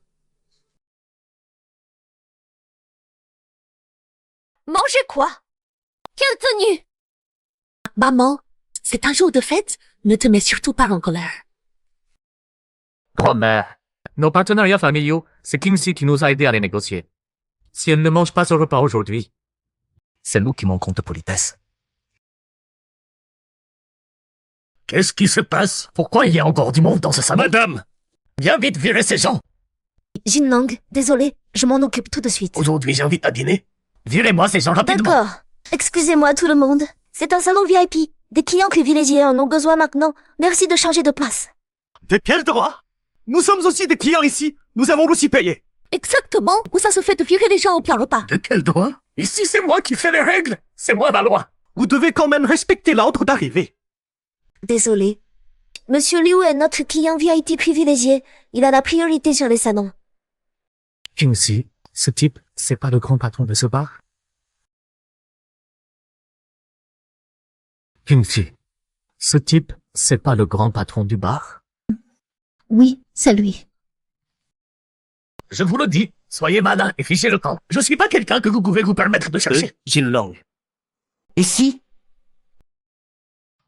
Manger quoi? Quelle tenue? Maman, c'est un jour de fête, ne te mets surtout pas en colère. Grand-mère. Nos partenariats familiaux, c'est Kimchi qui nous a aidés à les négocier. Si elle ne mange pas ce repas aujourd'hui, c'est nous qui manquons de politesse. Qu'est-ce qui se passe? Pourquoi il y a encore du monde dans ce salon? Madame, viens vite virer ces gens. Jinlong, désolé, je m'en occupe tout de suite. Aujourd'hui, j'invite à dîner. Virez-moi ces gens rapidement. D'accord. Excusez-moi tout le monde. C'est un salon VIP. Des clients privilégiés en ont besoin maintenant. Merci de changer de place. De quel droit? Nous sommes aussi des clients ici. Nous avons aussi payé. Exactement où ça se fait de virer les gens au plein repas. De quel droit? Ici, c'est moi qui fais les règles. C'est moi la loi. Vous devez quand même respecter l'ordre d'arrivée. Désolé. Monsieur Liu est notre client VIP privilégié. Il a la priorité sur les salons. Kimchi, ce type, c'est pas le grand patron de ce bar? Kimchi, ce type, c'est pas le grand patron du bar? Oui, c'est lui. Je vous le dis, soyez malin et fichez le camp. Je suis pas quelqu'un que vous pouvez vous permettre de chercher. Jinlong. Ici?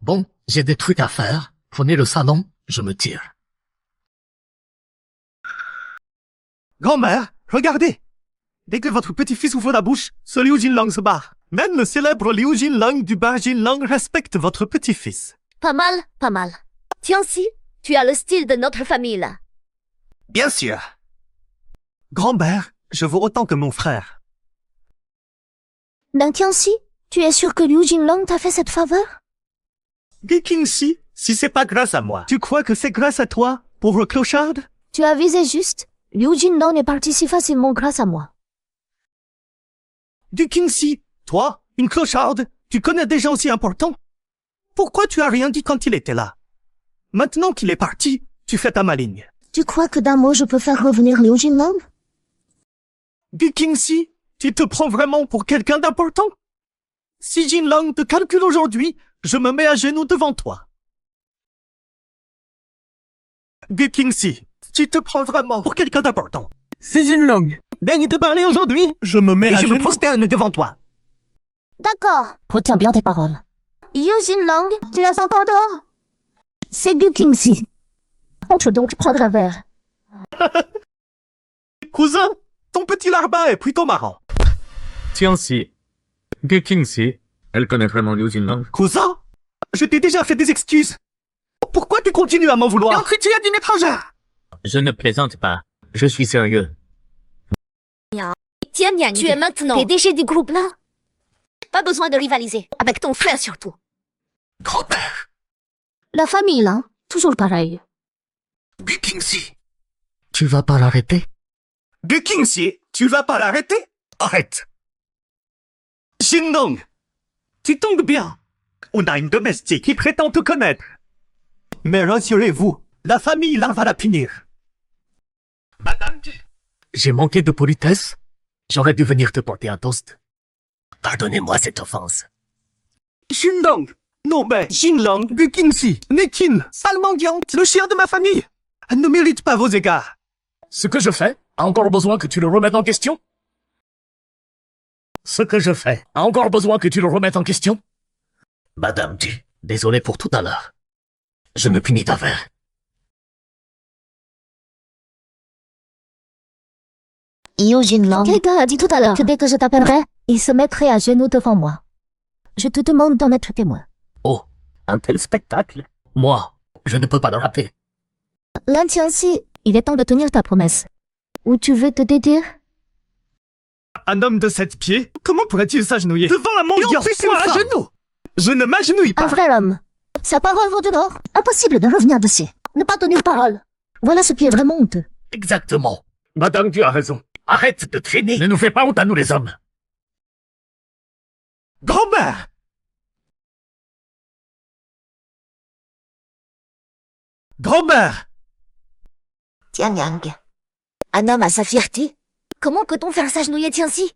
Bon, j'ai des trucs à faire. Prenez le salon, je me tire. Grand-mère, regardez. Dès que votre petit-fils ouvre la bouche, ce Liu Jinlong se barre. Même le célèbre Liu Jinlong du bar Jinlong respecte votre petit-fils. Pas mal, pas mal. Tianxi, tu as le style de notre famille là. Bien sûr. Grand-mère, je vaux autant que mon frère. Ben Tianxi, tu es sûr que Liu Jinlong t'a fait cette faveur? Gikingxi, si c'est pas grâce à moi, tu crois que c'est grâce à toi, pauvre clocharde? Tu as visé juste. Liu Jinlong est parti si facilement grâce à moi. Gikingxi, toi, une clocharde, tu connais des gens aussi importants? Pourquoi tu as rien dit quand il était là? Maintenant qu'il est parti, tu fais ta maligne. Tu crois que d'un mot je peux faire revenir Liu Jinlong? Gikingxi, tu te prends vraiment pour quelqu'un d'important? Si Jinlong te calcule aujourd'hui, je me mets à genoux devant toi. Gikingxi, tu te prends vraiment pour quelqu'un d'important. Si Jinlong daigne te parler aujourd'hui, je me mets à genoux. Et je me prosterne devant toi. D'accord. Retiens bien tes paroles. Liu Jinlong, tu es encore dehors? C'est Gikingxi. Entre donc prendre un verre. Cousin, ton petit larbin est plutôt marrant. Tianxi, Gekingsi, elle connaît vraiment Liu Jinlang. Cousin, je t'ai déjà fait des excuses. Pourquoi tu continues à m'en vouloir? Tu es d'une étrangère. Je ne plaisante pas. Je suis sérieux. Tiens, Yang, tu es maintenant PDG du groupe là. Pas besoin de rivaliser. Avec ton frère surtout. Grand-père. La famille, là, toujours pareil. Gekingsi. Tu vas pas l'arrêter? Gekingsi, tu vas pas l'arrêter? Arrête. Jindong, tu tombes bien. On a une domestique qui prétend te connaître. Mais rassurez-vous, la famille là va la punir. Madame, J'ai manqué de politesse. J'aurais dû venir te porter un toast. Pardonnez-moi cette offense. Jindong. Non mais, Jinlang, Gekingsi, Nekin, Salmangyang, le chien de ma famille. Elle ne mérite pas vos égards. Ce que je fais a encore besoin que tu le remettes en question? Ce que je fais a encore besoin que tu le remettes en question? Madame Ji, désolé pour tout à l'heure. Je me punis d'avers. Liu Jinlang. Quelqu'un a dit tout à l'heure que dès que je t'appellerai, il se mettrait à genoux devant moi. Je te demande d'en être témoin. Oh, un tel spectacle. Moi, je ne peux pas le rater. Lan Qianxi, il est temps de tenir ta promesse. Ou tu veux te dédire? Un homme de 7 pieds, comment pourrait-il s'agenouiller devant un mendiant? À genoux. Je ne m'agenouille pas. Un vrai homme. Sa parole vaut de l'or. Impossible de revenir dessus. Ne pas tenir parole. Voilà ce qui est vraiment honteux. Exactement. Madame, tu as raison. Arrête de traîner. Ne nous fais pas honte à nous les hommes. Grand-mère. Grand-mère. Tiens, Yang. Un homme a sa fierté. Comment peut-on faire s'agenouiller Tianxi?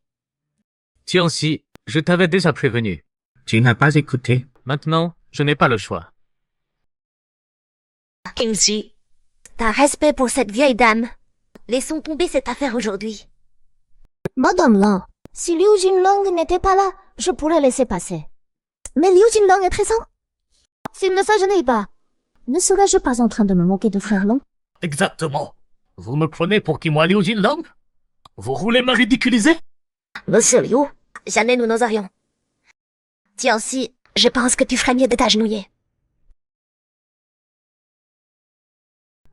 Tianxi, je t'avais déjà prévenu. Tu n'as pas écouté. Maintenant, je n'ai pas le choix. Kingxi, t'as respect pour cette vieille dame. Laissons tomber cette affaire aujourd'hui. Madame Lan, si Liu Jinlang n'était pas là, je pourrais laisser passer. Mais Liu Jinlang est présent. S'il ne s'agenouille pas, ne serais-je pas en train de me moquer de frère Long? Exactement. Vous me prenez pour qui moi, Liu Jinlang? Vous voulez me ridiculiser? Monsieur Liu, jamais nous n'oserions. Tianxi, je pense que tu ferais mieux de t'agenouiller.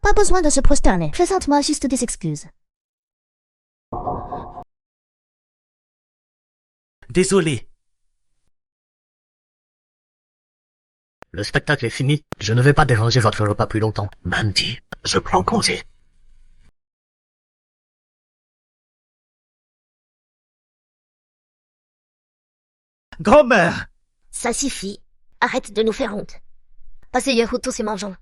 Pas besoin de se prosterner. Présente-moi juste des excuses. Désolé. Le spectacle est fini. Je ne vais pas déranger votre repas plus longtemps. Mandy, je prends congé. Grand-mère. Ça suffit. Arrête de nous faire honte. Passez-y tous et mangeons.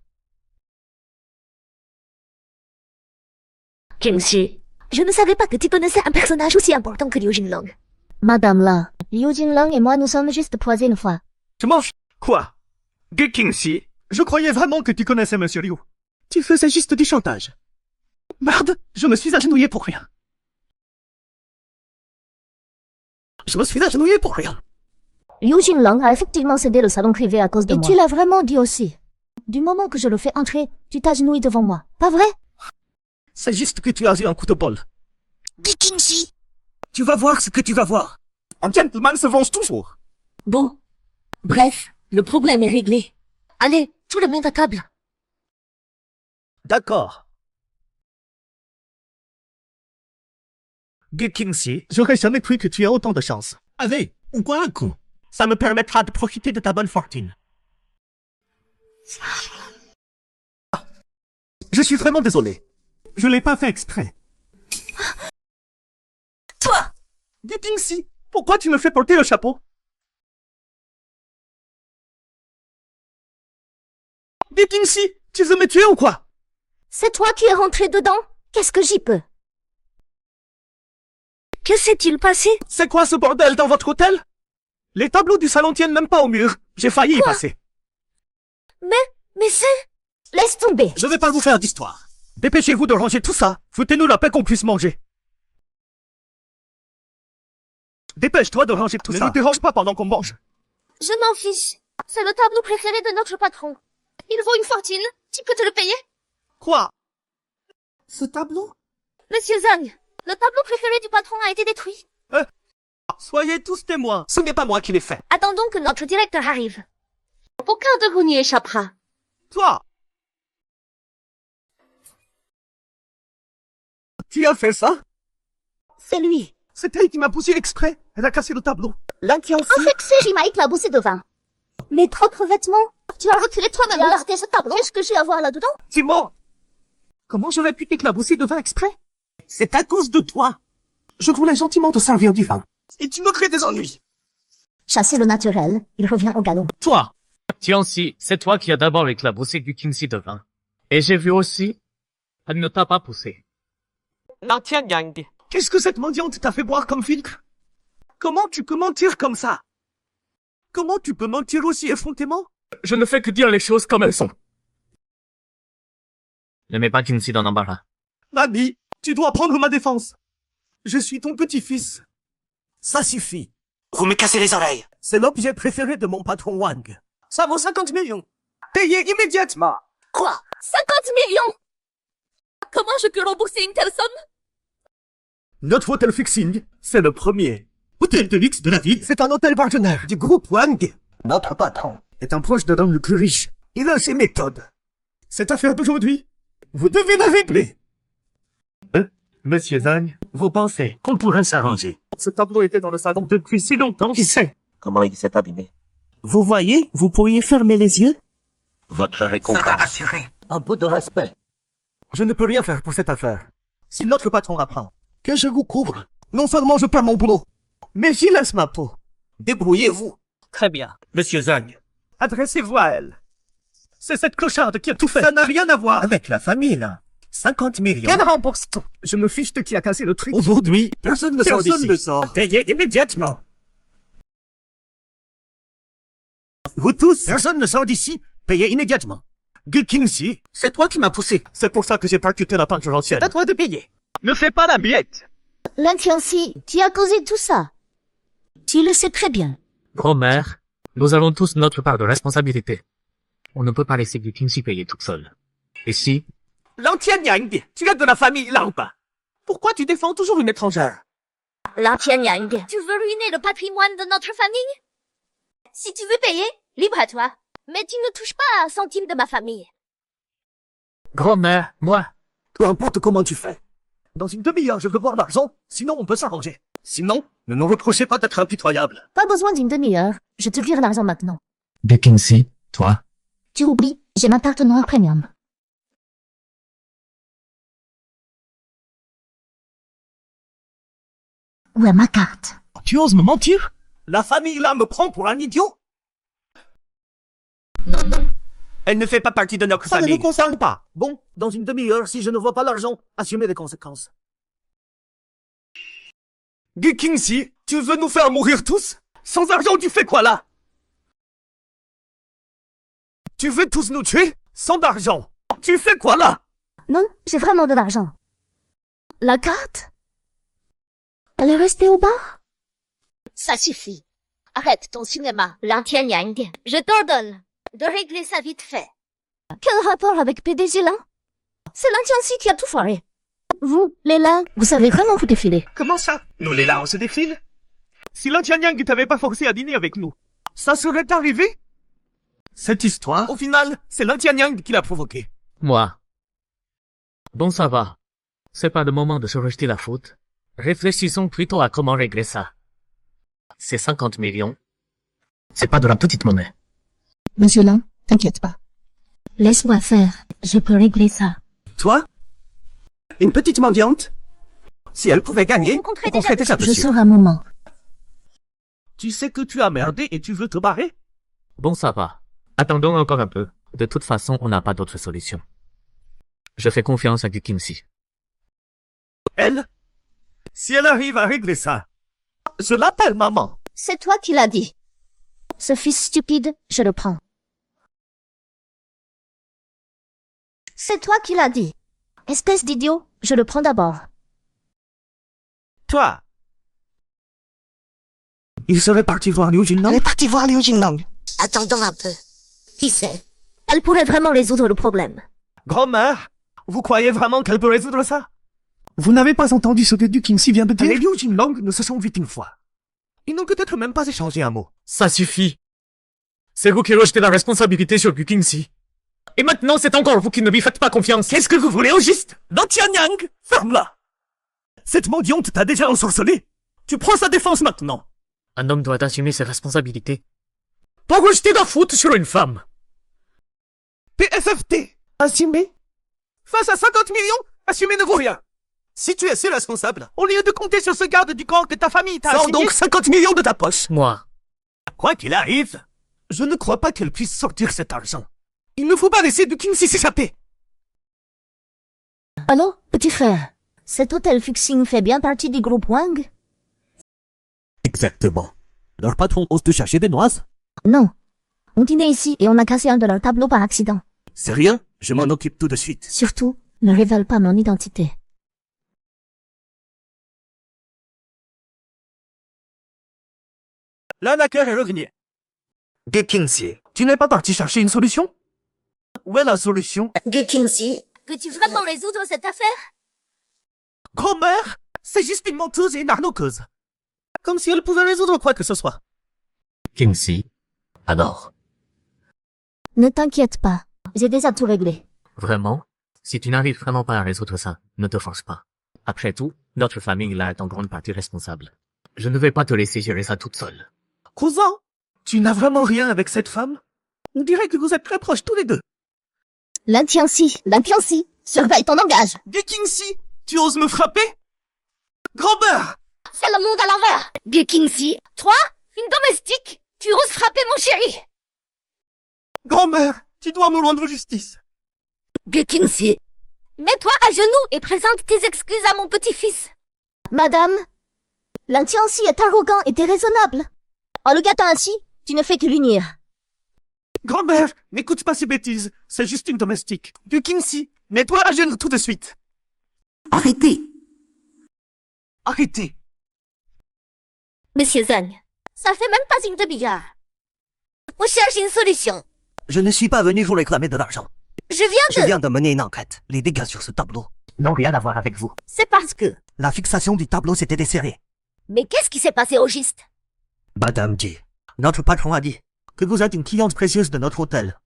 Kingxi, je ne savais pas que tu connaissais un personnage aussi important que Liu Jinlang. Madame Lan, Liu Jinlang et moi nous sommes juste poisés une fois. Je mange quoi? Gekingsi, je croyais vraiment que tu connaissais Monsieur Liu. Tu faisais juste du chantage. Merde, je me suis agenouillé pour rien. Je me suis agenouillé pour rien. Liu Jinlang a effectivement cédé le salon privé à cause de moi. Et tu l'as vraiment dit aussi. Du moment que je le fais entrer, tu t'agenouilles devant moi. Pas vrai? C'est juste que tu as eu un coup de bol. Gekingxi. Tu vas voir ce que tu vas voir. Un gentleman se venge toujours. Bon. Bref, le problème est réglé. Allez, tout le monde à table. D'accord. Gekingsi, j'aurais jamais cru que tu aies autant de chance. Allez, on boit un coup. Ça me permettra de profiter de ta bonne fortune. Je suis vraiment désolé. Je l'ai pas fait exprès. Toi! Gekingsi, pourquoi tu me fais porter le chapeau? Gekingsi, tu veux me tuer ou quoi? C'est toi qui es rentré dedans? Qu'est-ce que j'y peux? Que s'est-il passé? C'est quoi ce bordel dans votre hôtel? Les tableaux du salon tiennent même pas au mur. J'ai failli y passer. Mais c'est... Laisse tomber. Je vais pas vous faire d'histoire. Dépêchez-vous de ranger tout ça. Foutez-nous la paix qu'on puisse manger. Dépêche-toi de ranger tout ça. Ne nous dérange pas pendant qu'on mange. Je m'en fiche. C'est le tableau préféré de notre patron. Il vaut une fortune. Tu peux te le payer? Quoi? Ce tableau? Monsieur Zhang, le tableau préféré du patron a été détruit. Soyez tous témoins. Ce n'est pas moi qui l'ai fait. Attendons que notre directeur arrive. Aucun de vous n'y échappera. Toi. Qui a fait ça? C'est lui. C'est elle qui m'a poussé exprès. Elle a cassé le tableau. En fait, c'est Jima qui l'a bossé de vin. Mes propres vêtements. Tu as reculé toi-même et largué ce tableau. Qu'est-ce que j'ai à voir là-dedans? Timon. Comment j'aurais pu t'éclabousser de vin exprès? C'est à cause de toi. Je voulais gentiment te servir du vin. Et tu me crées des ennuis. Chasser le naturel, il revient au galop. Toi, Tianxi, c'est toi qui as d'abord éclaboussé du Kingxi de vin. Et j'ai vu aussi, elle ne t'a pas poussé. Yang. Qu'est-ce que cette mendiante t'a fait boire comme filtre? Comment tu peux mentir comme ça? Comment tu peux mentir aussi effrontément? Je ne fais que dire les choses comme elles sont. Ne mets pas Kingxi dans l'embarras. Nani, tu dois prendre ma défense. Je suis ton petit-fils. Ça suffit. Vous me cassez les oreilles. C'est l'objet préféré de mon patron Wang. Ça vaut 50 millions. Payez immédiatement. Quoi? 50 millions? Comment je peux rembourser une telle somme? Notre hôtel Fixing, c'est le premier. Hôtel de luxe de la ville. C'est un hôtel partenaire du groupe Wang. Notre patron est un proche de l'homme le plus riche. Il a ses méthodes. Cette affaire d'aujourd'hui, vous devez la régler. Monsieur Zhang, vous pensez qu'on pourrait s'arranger? Ce tableau était dans le salon depuis si longtemps. Qui sait comment il s'est abîmé? Vous voyez, vous pourriez fermer les yeux. Votre récompense. Un peu de respect. Je ne peux rien faire pour cette affaire. Si notre patron apprend que je vous couvre, non seulement je perds mon boulot, mais j'y laisse ma peau. Débrouillez-vous. Très bien. Monsieur Zhang, adressez-vous à elle. C'est cette clocharde qui a tout fait. Ça n'a rien à voir avec la famille, là. 50 millions. Qu'elle rembourse tout. Je me fiche de qui a cassé le truc. Aujourd'hui, personne ne sort d'ici. Payez immédiatement. Vous tous, personne ne sort d'ici. Payez immédiatement. Gu Kingxi, c'est toi qui m'as poussé. C'est pour ça que j'ai percuté la peinture ancienne. C'est à toi de payer. Ne fais pas la biette. Lan Tianxi, tu as causé tout ça. Tu le sais très bien. Grand-mère, nous avons tous notre part de responsabilité. On ne peut pas laisser du Kingxi payer toute seule. Et si, L'ancienne Yang, tu es de la famille là ou pas? Pourquoi tu défends toujours une étrangère? L'ancienne Yang. Tu veux ruiner le patrimoine de notre famille? Si tu veux payer, libre à toi. Mais tu ne touches pas un centime de ma famille. grand-mère, moi, Peu importe comment tu fais. Dans une demi-heure, je veux voir l'argent, sinon on peut s'arranger. Sinon, ne nous reprochez pas d'être impitoyable. Pas besoin d'une demi-heure. Je te vire l'argent maintenant. de Kingxi, toi, Tu oublies, j'ai ma partenaire premium. Où est ma carte? Tu oses me mentir? La famille là me prend pour un idiot? Non. Elle ne fait pas partie de notre Ça famille. ne nous concerne pas. Bon, dans une demi-heure, si je ne vois pas l'argent, assumez les conséquences. Gu Kingxi, tu veux nous faire mourir tous? Sans argent, tu fais quoi là? Tu veux tous nous tuer? Sans argent. Tu fais quoi là? Non, j'ai vraiment de l'argent. La carte? Elle est restée au bar? Ça suffit. Arrête ton cinéma, l'ancienne Yang. Je t'ordonne de régler ça vite fait. Quel rapport avec PDG là? C'est l'Antiancy qui a tout foiré. Vous, les là, vous savez vraiment vous défiler. Comment ça? Nous les là, on se défile? Si l'Antianyang t'avait pas forcé à dîner avec nous, ça serait arrivé? Cette histoire, au final, c'est l'Antianyang qui l'a provoquée. moi. Bon, ça va. C'est pas le moment de se rejeter la faute. Réfléchissons plutôt à comment régler ça. C'est 50 millions. C'est pas de la petite monnaie. Monsieur Lang, t'inquiète pas. Laisse-moi faire, je peux régler ça. Toi? Une petite mendiante? Si elle pouvait gagner, Rencontrez on serait déjà Je dessus. sors un moment. Tu sais que tu as merdé et tu veux te barrer? Bon, ça va. Attendons encore un peu. De toute façon, on n'a pas d'autre solution. Je fais confiance à Gu Kingxi. Elle? Si elle arrive à régler ça, je l'appelle maman. C'est toi qui l'as dit. Ce fils stupide, je le prends. C'est toi qui l'as dit. Espèce d'idiot, je le prends d'abord. Toi? Il serait parti voir Liu Jinlang? Elle est partie voir Liu Jinlang. Attendons un peu. Qui sait? Elle pourrait vraiment résoudre le problème. Grand-mère, vous croyez vraiment qu'elle peut résoudre ça? Vous n'avez pas entendu ce que Gu Kingxi vient de dire? Les Liu Jinlang ne se sont vus une fois. Ils n'ont peut-être même pas échangé un mot. Ça suffit. C'est vous qui rejetez la responsabilité sur Gu Qingxi. Et maintenant, c'est encore vous qui ne lui faites pas confiance. Qu'est-ce que vous voulez au juste? Dans Tianyang, ferme-la. Cette mendiante t'a déjà ensorcelé. Tu prends sa défense maintenant. Un homme doit assumer ses responsabilités. Pas rejeter la faute sur une femme. PSFT, assumer. Face à 50 millions, assumer ne vaut rien. Si tu es si responsable, au lieu de compter sur ce garde du camp que ta famille t'a assigné... Sors donc 50 millions de ta poche. Moi. Quoi qu'il arrive, je ne crois pas qu'elle puisse sortir cet argent. Il ne faut pas laisser Gu Qingxi s'échapper. Allô, petit frère. Cet hôtel Fixing fait bien partie du groupe Wang? Exactement. Leur patron ose te chercher des noises? Non. On dînait ici et on a cassé un de leurs tableaux par accident. C'est rien, je m'en occupe tout de suite. Surtout, ne révèle pas mon identité. L'arnaqueur est revenu. Gu Qingxi, tu n'es pas parti chercher une solution? Où est la solution? Gu Qingxi, peux-tu vraiment résoudre cette affaire? Grand-mère, c'est juste une menteuse et une arnaqueuse. Comme si elle pouvait résoudre quoi que ce soit. Qingxi. Alors. Ne t'inquiète pas. J'ai déjà tout réglé. Vraiment? Si tu n'arrives vraiment pas à résoudre ça, ne te force pas. Après tout, notre famille là est en grande partie responsable. Je ne vais pas te laisser gérer ça toute seule. Cousin, tu n'as vraiment rien avec cette femme? On dirait que vous êtes très proches tous les deux. Lan Tianxi, surveille ton langage. Gu Qingxi, tu oses me frapper? Grand-mère! C'est le monde à l'envers. Gu Qingxi, toi, une domestique, tu oses frapper mon chéri. Grand-mère, tu dois me rendre justice. Gu Qingxi, mets-toi à genoux et présente tes excuses à mon petit-fils. Madame, Lan Tianxi est arrogant et déraisonnable. En le gâtant ainsi, tu ne fais que l'unir. Grand-mère, n'écoute pas ces bêtises, c'est juste une domestique. Gu Qingxi, mets-toi à genoux tout de suite. Arrêtez. Arrêtez. Monsieur Zhang, ça fait même pas une demi-heure. On cherche une solution. Je ne suis pas venu vous réclamer de l'argent. Je viens de mener une enquête. Les dégâts sur ce tableau n'ont rien à voir avec vous. C'est parce que... La fixation du tableau s'était desserrée. Mais qu'est-ce qui s'est passé au juste? Madame Ji, notre patron a dit que vous êtes une cliente précieuse de notre hôtel.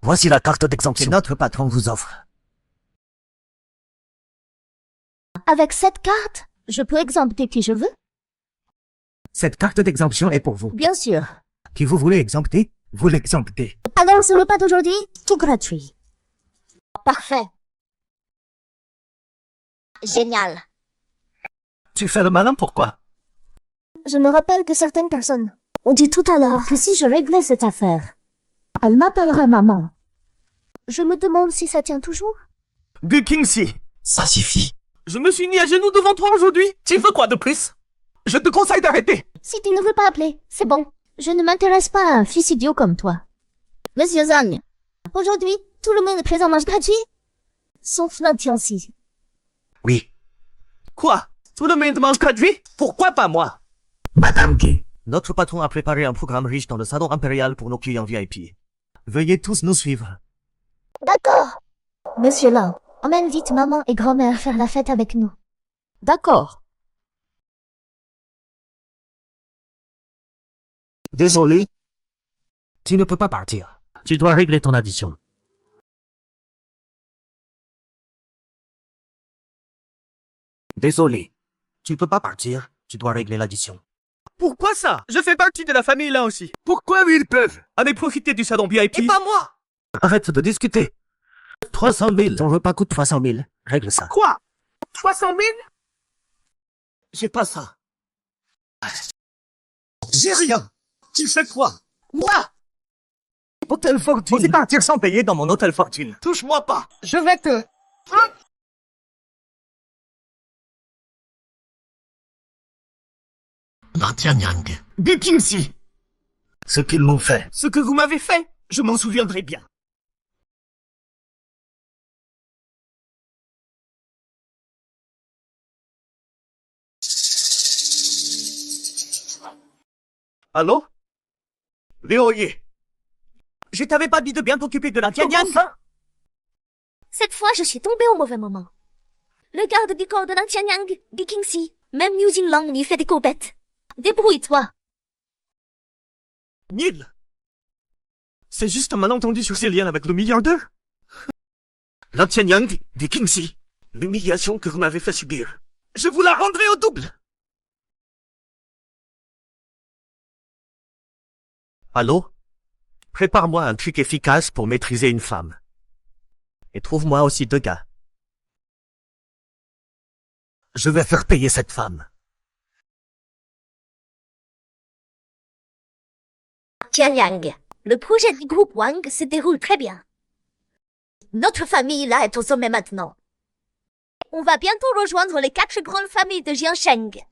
Voici la carte d'exemption que notre patron vous offre. Avec cette carte, je peux exempter qui je veux? Cette carte d'exemption est pour vous. Bien sûr. Qui vous voulez exempter, vous l'exemptez. Alors, ce repas d'aujourd'hui, tout gratuit. Parfait. Génial. Tu fais le malin, pourquoi? Je me rappelle que certaines personnes ont dit tout à l'heure que si je réglais cette affaire, elle m'appellerait maman. Je me demande si ça tient toujours. Gu Qingxi, Ça suffit. je me suis mis à genoux devant toi aujourd'hui. Tu veux quoi de plus? Je te conseille d'arrêter. Si tu ne veux pas appeler, c'est bon. Je ne m'intéresse pas à un fils idiot comme toi. Monsieur Zhang, aujourd'hui, tout le monde est présent mange gratuit, sauf Lan Tianxi. Oui. Quoi? Tout le monde mange gratuit? Pourquoi pas moi? Madame Gay. Notre patron a préparé un programme riche dans le salon impérial pour nos clients VIP. Veuillez tous nous suivre. D'accord. Monsieur Lan, emmène vite maman et grand-mère faire la fête avec nous. D'accord. Désolé. Tu ne peux pas partir. Tu dois régler ton addition. Désolé. Tu peux pas partir. Tu dois régler l'addition. Pourquoi ça? Je fais partie de la famille là aussi. Pourquoi eux ils peuvent? Aller profiter du salon VIP? Et pas moi! Arrête de discuter. 300 000. Ton repas coûte 300 000. Règle ça. Quoi? 300 000? J'ai pas ça. J'ai rien. Tu fais quoi? Moi? Hôtel Fortune. Osez partir sans payer dans mon hôtel Fortune. Touche-moi pas. Je vais te... Lan Tianyang. Gu Qingxi, Ce qu'ils m'ont fait. ce que vous m'avez fait, je m'en souviendrai bien. Allô? Liu Yi. Je t'avais pas dit de bien t'occuper de la Tianyang? Cette fois, je suis tombée au mauvais moment. Le garde du corps de Lan Tianyang, Gu Qingxi, Même Liu Jinglang y fait des courbettes. Débrouille-toi. Nul. C'est juste un malentendu sur ses liens avec le milliardaire. La Tianyang des Kingxi. L'humiliation que vous m'avez fait subir. Je vous la rendrai au double. Allô? Prépare-moi un truc efficace pour maîtriser une femme. Et trouve-moi aussi 2 gars. Je vais faire payer cette femme. Tianyang, le projet du groupe Wang se déroule très bien. Notre famille là est au sommet maintenant. On va bientôt rejoindre les 4 grandes familles de Jiansheng.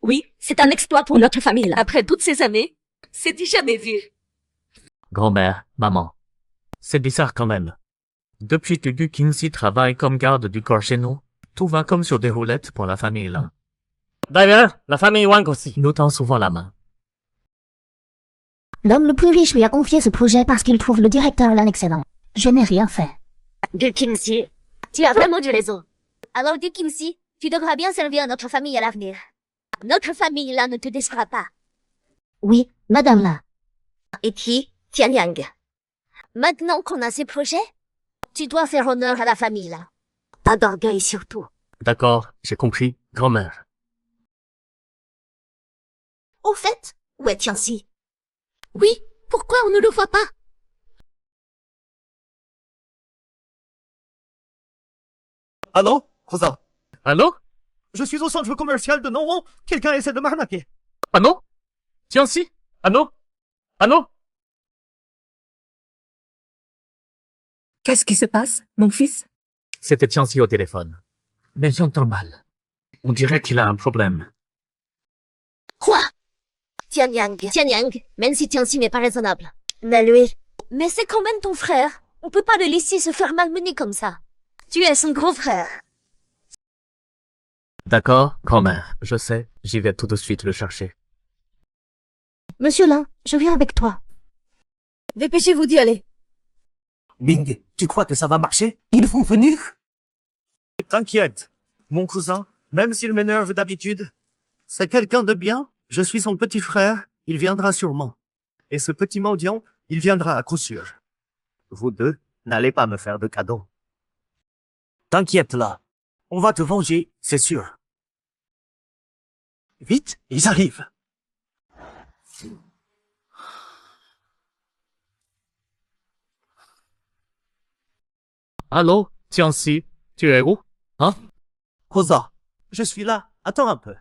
Oui, c'est un exploit pour notre famille. Après toutes ces années, c'est du jamais vu. Grand-mère, maman. C'est bizarre quand même. Depuis que Gu Qingxi travaille comme garde du corps chez nous, tout va comme sur des roulettes pour la famille là. D'ailleurs, la famille Wang aussi nous tend souvent la main. L'homme le plus riche lui a confié ce projet parce qu'il trouve le directeur l'un excellent. Je n'ai rien fait. Gu Qingxi, tu as vraiment du réseau. Alors Gu Qingxi, tu devras bien servir notre famille à l'avenir. Notre famille là ne te décevra pas. Oui, madame là. Et qui, Tianyang. Maintenant qu'on a ces projets, tu dois faire honneur à la famille là. Pas d'orgueil surtout. D'accord, j'ai compris, grand-mère. Au fait, où est Tianxi? Oui, pourquoi on ne le voit pas? Allô? Rosa? Allô? Je suis au centre commercial de Nowon. Quelqu'un essaie de m'arnaquer. Allô? Tianxi? Allô? Allô? Qu'est-ce qui se passe, mon fils? C'était Tianxi au téléphone. Mais j'entends mal. On dirait qu'il a un problème. Quoi? Tianyang, même si Tianxi n'est pas raisonnable. Mais lui... Mais c'est quand même ton frère. On peut pas le laisser se faire malmener comme ça. Tu es son gros frère. D'accord, grand-mère. Je sais, j'y vais tout de suite le chercher. Monsieur Lin, je viens avec toi. Dépêchez-vous d'y aller. Ming, tu crois que ça va marcher? Ils vont venir? T'inquiète. Mon cousin, même s'il m'énerve d'habitude, c'est quelqu'un de bien. Je suis son petit frère. Il viendra sûrement. Et ce petit mendiant, il viendra à coup sûr. Vous deux, n'allez pas me faire de cadeaux. T'inquiète là. On va te venger, c'est sûr. Vite, ils arrivent. Allô? Tianxi, tu es où? Hein? Rosa, je suis là. Attends un peu.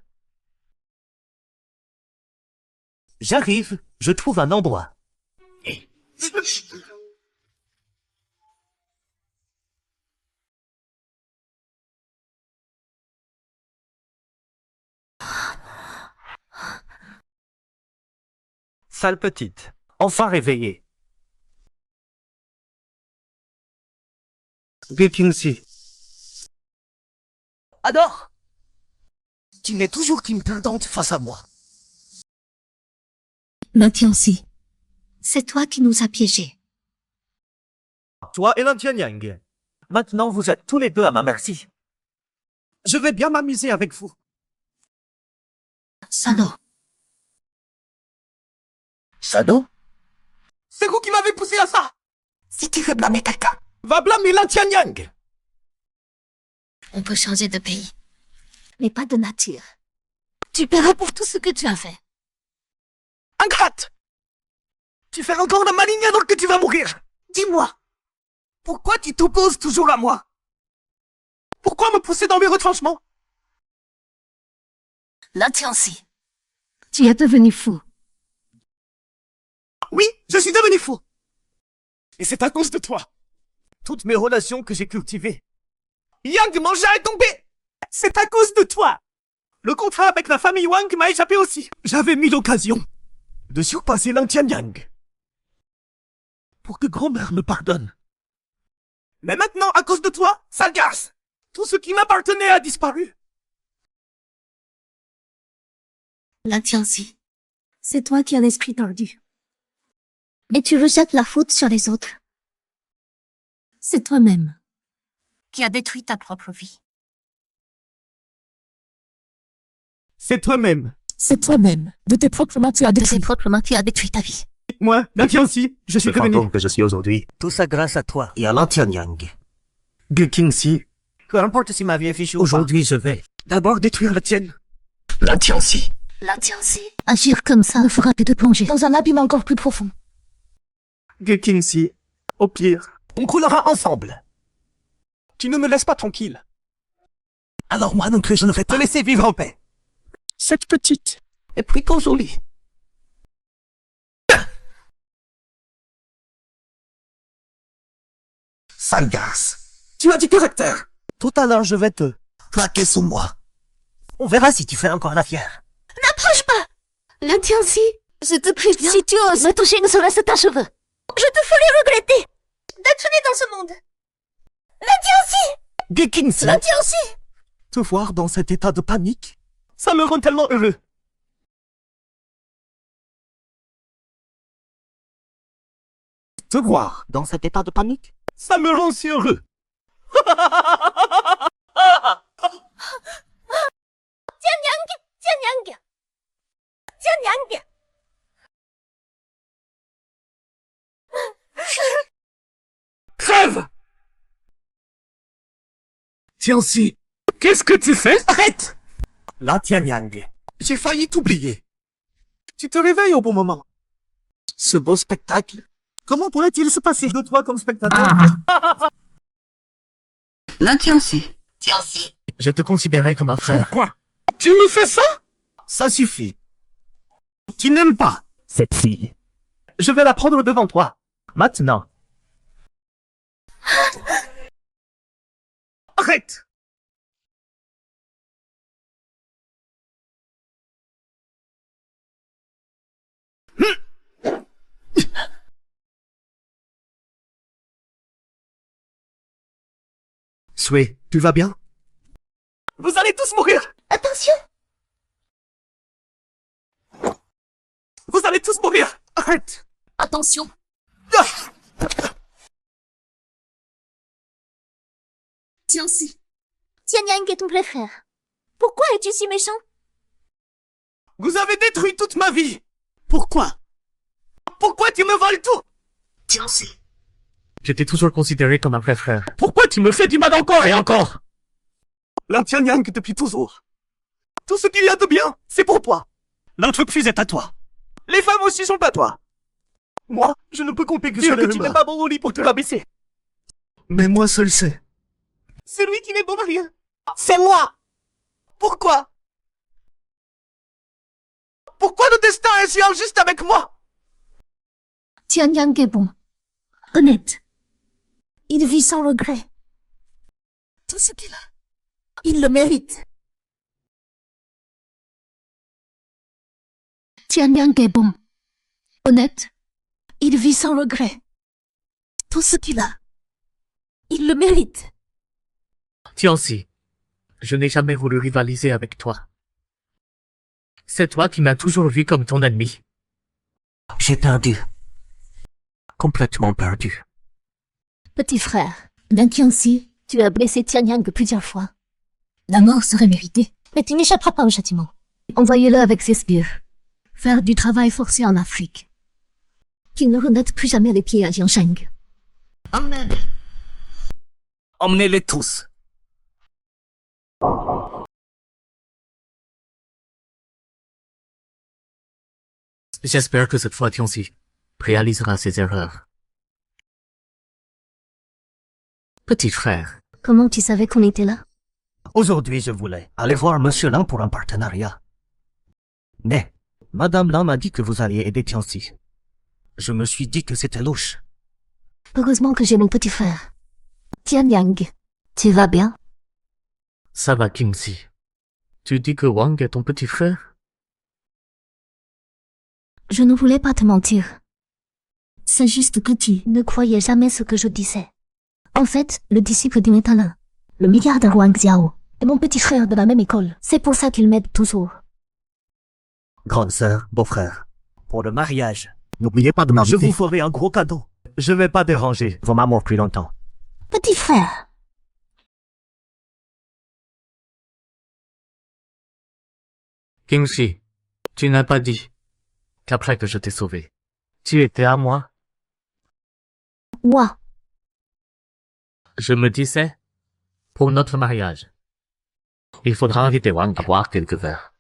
J'arrive. Je trouve un endroit. Sale petite. Enfin réveillée. Gu Qingxi. Alors? Tu n'es toujours qu'une perdante face à moi. Non, Tianxi. C'est toi qui nous as piégés. Toi et Tianyang. Maintenant, vous êtes tous les deux à ma merci. Je vais bien m'amuser avec vous. Salaud. Shadow? C'est vous qui m'avez poussé à ça. Si tu veux blâmer quelqu'un. Va blâmer Tianyang. On peut changer de pays. Mais pas de nature. Tu paieras pour tout ce que tu as fait. Ingrate! Tu fais encore la maligne alors que tu vas mourir. Dis-moi, pourquoi tu t'opposes toujours à moi? Pourquoi me pousser dans mes retranchements? Là, Tianxi. Tu es devenu fou. Oui, je suis devenu fou. Et c'est à cause de toi. Toutes mes relations que j'ai cultivées. Yang Manja est tombé. C'est à cause de toi. Le contrat avec la famille Wang m'a échappé aussi. J'avais mis l'occasion de surpasser Tianyang. Pour que grand-mère me pardonne. Mais maintenant, à cause de toi, sale garce, tout ce qui m'appartenait a disparu. Là, Tianxi. C'est toi qui as l'esprit tordu. Et tu rejettes la faute sur les autres. C'est toi-même qui as détruit ta propre vie. C'est toi-même. C'est toi-même. De tes propres mains, tu as détruit. De tes propres mains, tu as détruit ta vie. Moi, la Tianxi, je suis Le devenu... fantôme que je suis aujourd'hui. Tout ça grâce à toi et à l'Antianyang. Gu Qingxi. Peu importe si ma vie est fichue ou pas. Aujourd'hui, je vais D'abord détruire la tienne. la Tianxi. La Tianxi. Agir comme ça ne fera que te plonger dans un abîme encore plus profond. Gu Qingxi. Au pire, on coulera ensemble. Tu ne me laisses pas tranquille. Alors moi non plus, je ne vais Te pas. laisser vivre en paix. Cette petite est plutôt jolie. Sale garce. Tu as du caractère. Tout à l'heure, je vais te... Plaqué sous moi. On verra si tu fais encore la fière. N'approche pas! La Tianxi, je te préviens. Si tu oses me toucher une seule de ta cheveux, je te ferai regretter d'être né dans ce monde. La Tianxi! Gu Qingxi. La Tianxi! Te voir dans cet état de panique, ça me rend tellement heureux. Te voir dans cet état de panique, ça me rend si heureux. Tianyang! Tianyang! Crève! Tianxi, qu'est-ce que tu fais? Arrête! La Tianyang, j'ai failli t'oublier. Tu te réveilles au bon moment. Ce beau spectacle, comment pourrait-il se passer de toi comme spectateur? La Tianxi. Je te considérais comme un frère. Quoi? Tu me fais ça? Ça suffit. Tu n'aimes pas cette fille. Je vais la prendre devant toi. Maintenant. Arrête! Sui, tu vas bien? Vous allez tous mourir! Attention! Vous allez tous mourir! Arrête! Attention! Tianxi, Tianyang est ton vrai frère. pourquoi es-tu si méchant? Vous avez détruit toute ma vie! Pourquoi? Pourquoi tu me voles tout? Tianxi. Je t'ai toujours considéré comme un vrai frère. Pourquoi tu me fais du mal encore et encore? La Tianyang depuis toujours. Tout ce qu'il y a de bien, c'est pour toi. L'entreprise est à toi. Les femmes aussi sont à toi. Moi, je ne peux compter que sur que tu n'es pas bon au lit pour te rabaisser. Mais moi seul sais. Celui qui n'est bon à rien, c'est moi. Pourquoi? Pourquoi le destin est si injuste avec moi? Tianyang est bon. Honnête. Il vit sans regret. Tout ce qu'il a, il le mérite. Tianyang est bon. Honnête. Il vit sans regret. Tout ce qu'il a, il le mérite. Tianxi, je n'ai jamais voulu rivaliser avec toi. C'est toi qui m'as toujours vu comme ton ennemi. J'ai perdu. Complètement perdu. Petit frère, d'un Tianxi, tu as blessé Tianyang plusieurs fois. La mort serait méritée, mais tu n'échapperas pas au châtiment. Envoyez-le avec ses sbires. Faire du travail forcé en Afrique. Qu'il ne remette plus jamais les pieds à Jiangsheng. Emmenez-les tous. J'espère que cette fois Tianxi réalisera ses erreurs. Petit frère, Comment tu savais qu'on était là? Aujourd'hui, je voulais aller voir Monsieur Lang pour un partenariat. Mais, Madame Lang m'a dit que vous alliez aider Tianxi. Je me suis dit que c'était louche. Heureusement que j'ai mon petit frère. Tianyang, tu vas bien? ça va Qingxi. Tu dis que Wang est ton petit frère? Je ne voulais pas te mentir. C'est juste que tu ne croyais jamais ce que je disais. En fait, le disciple du Métalin, le milliardaire Wang Xiao, est mon petit frère de la même école. C'est pour ça qu'il m'aide toujours. Grande sœur, beau-frère, pour le mariage, n'oubliez pas de m'inviter. Je vous ferai un gros cadeau. Je vais pas déranger vos mamans plus longtemps. Petit frère. Kingsley, tu n'as pas dit qu'après que je t'ai sauvé, tu étais à moi. Moi. Je me disais, pour notre mariage, il faudra inviter Wang à boire quelques verres.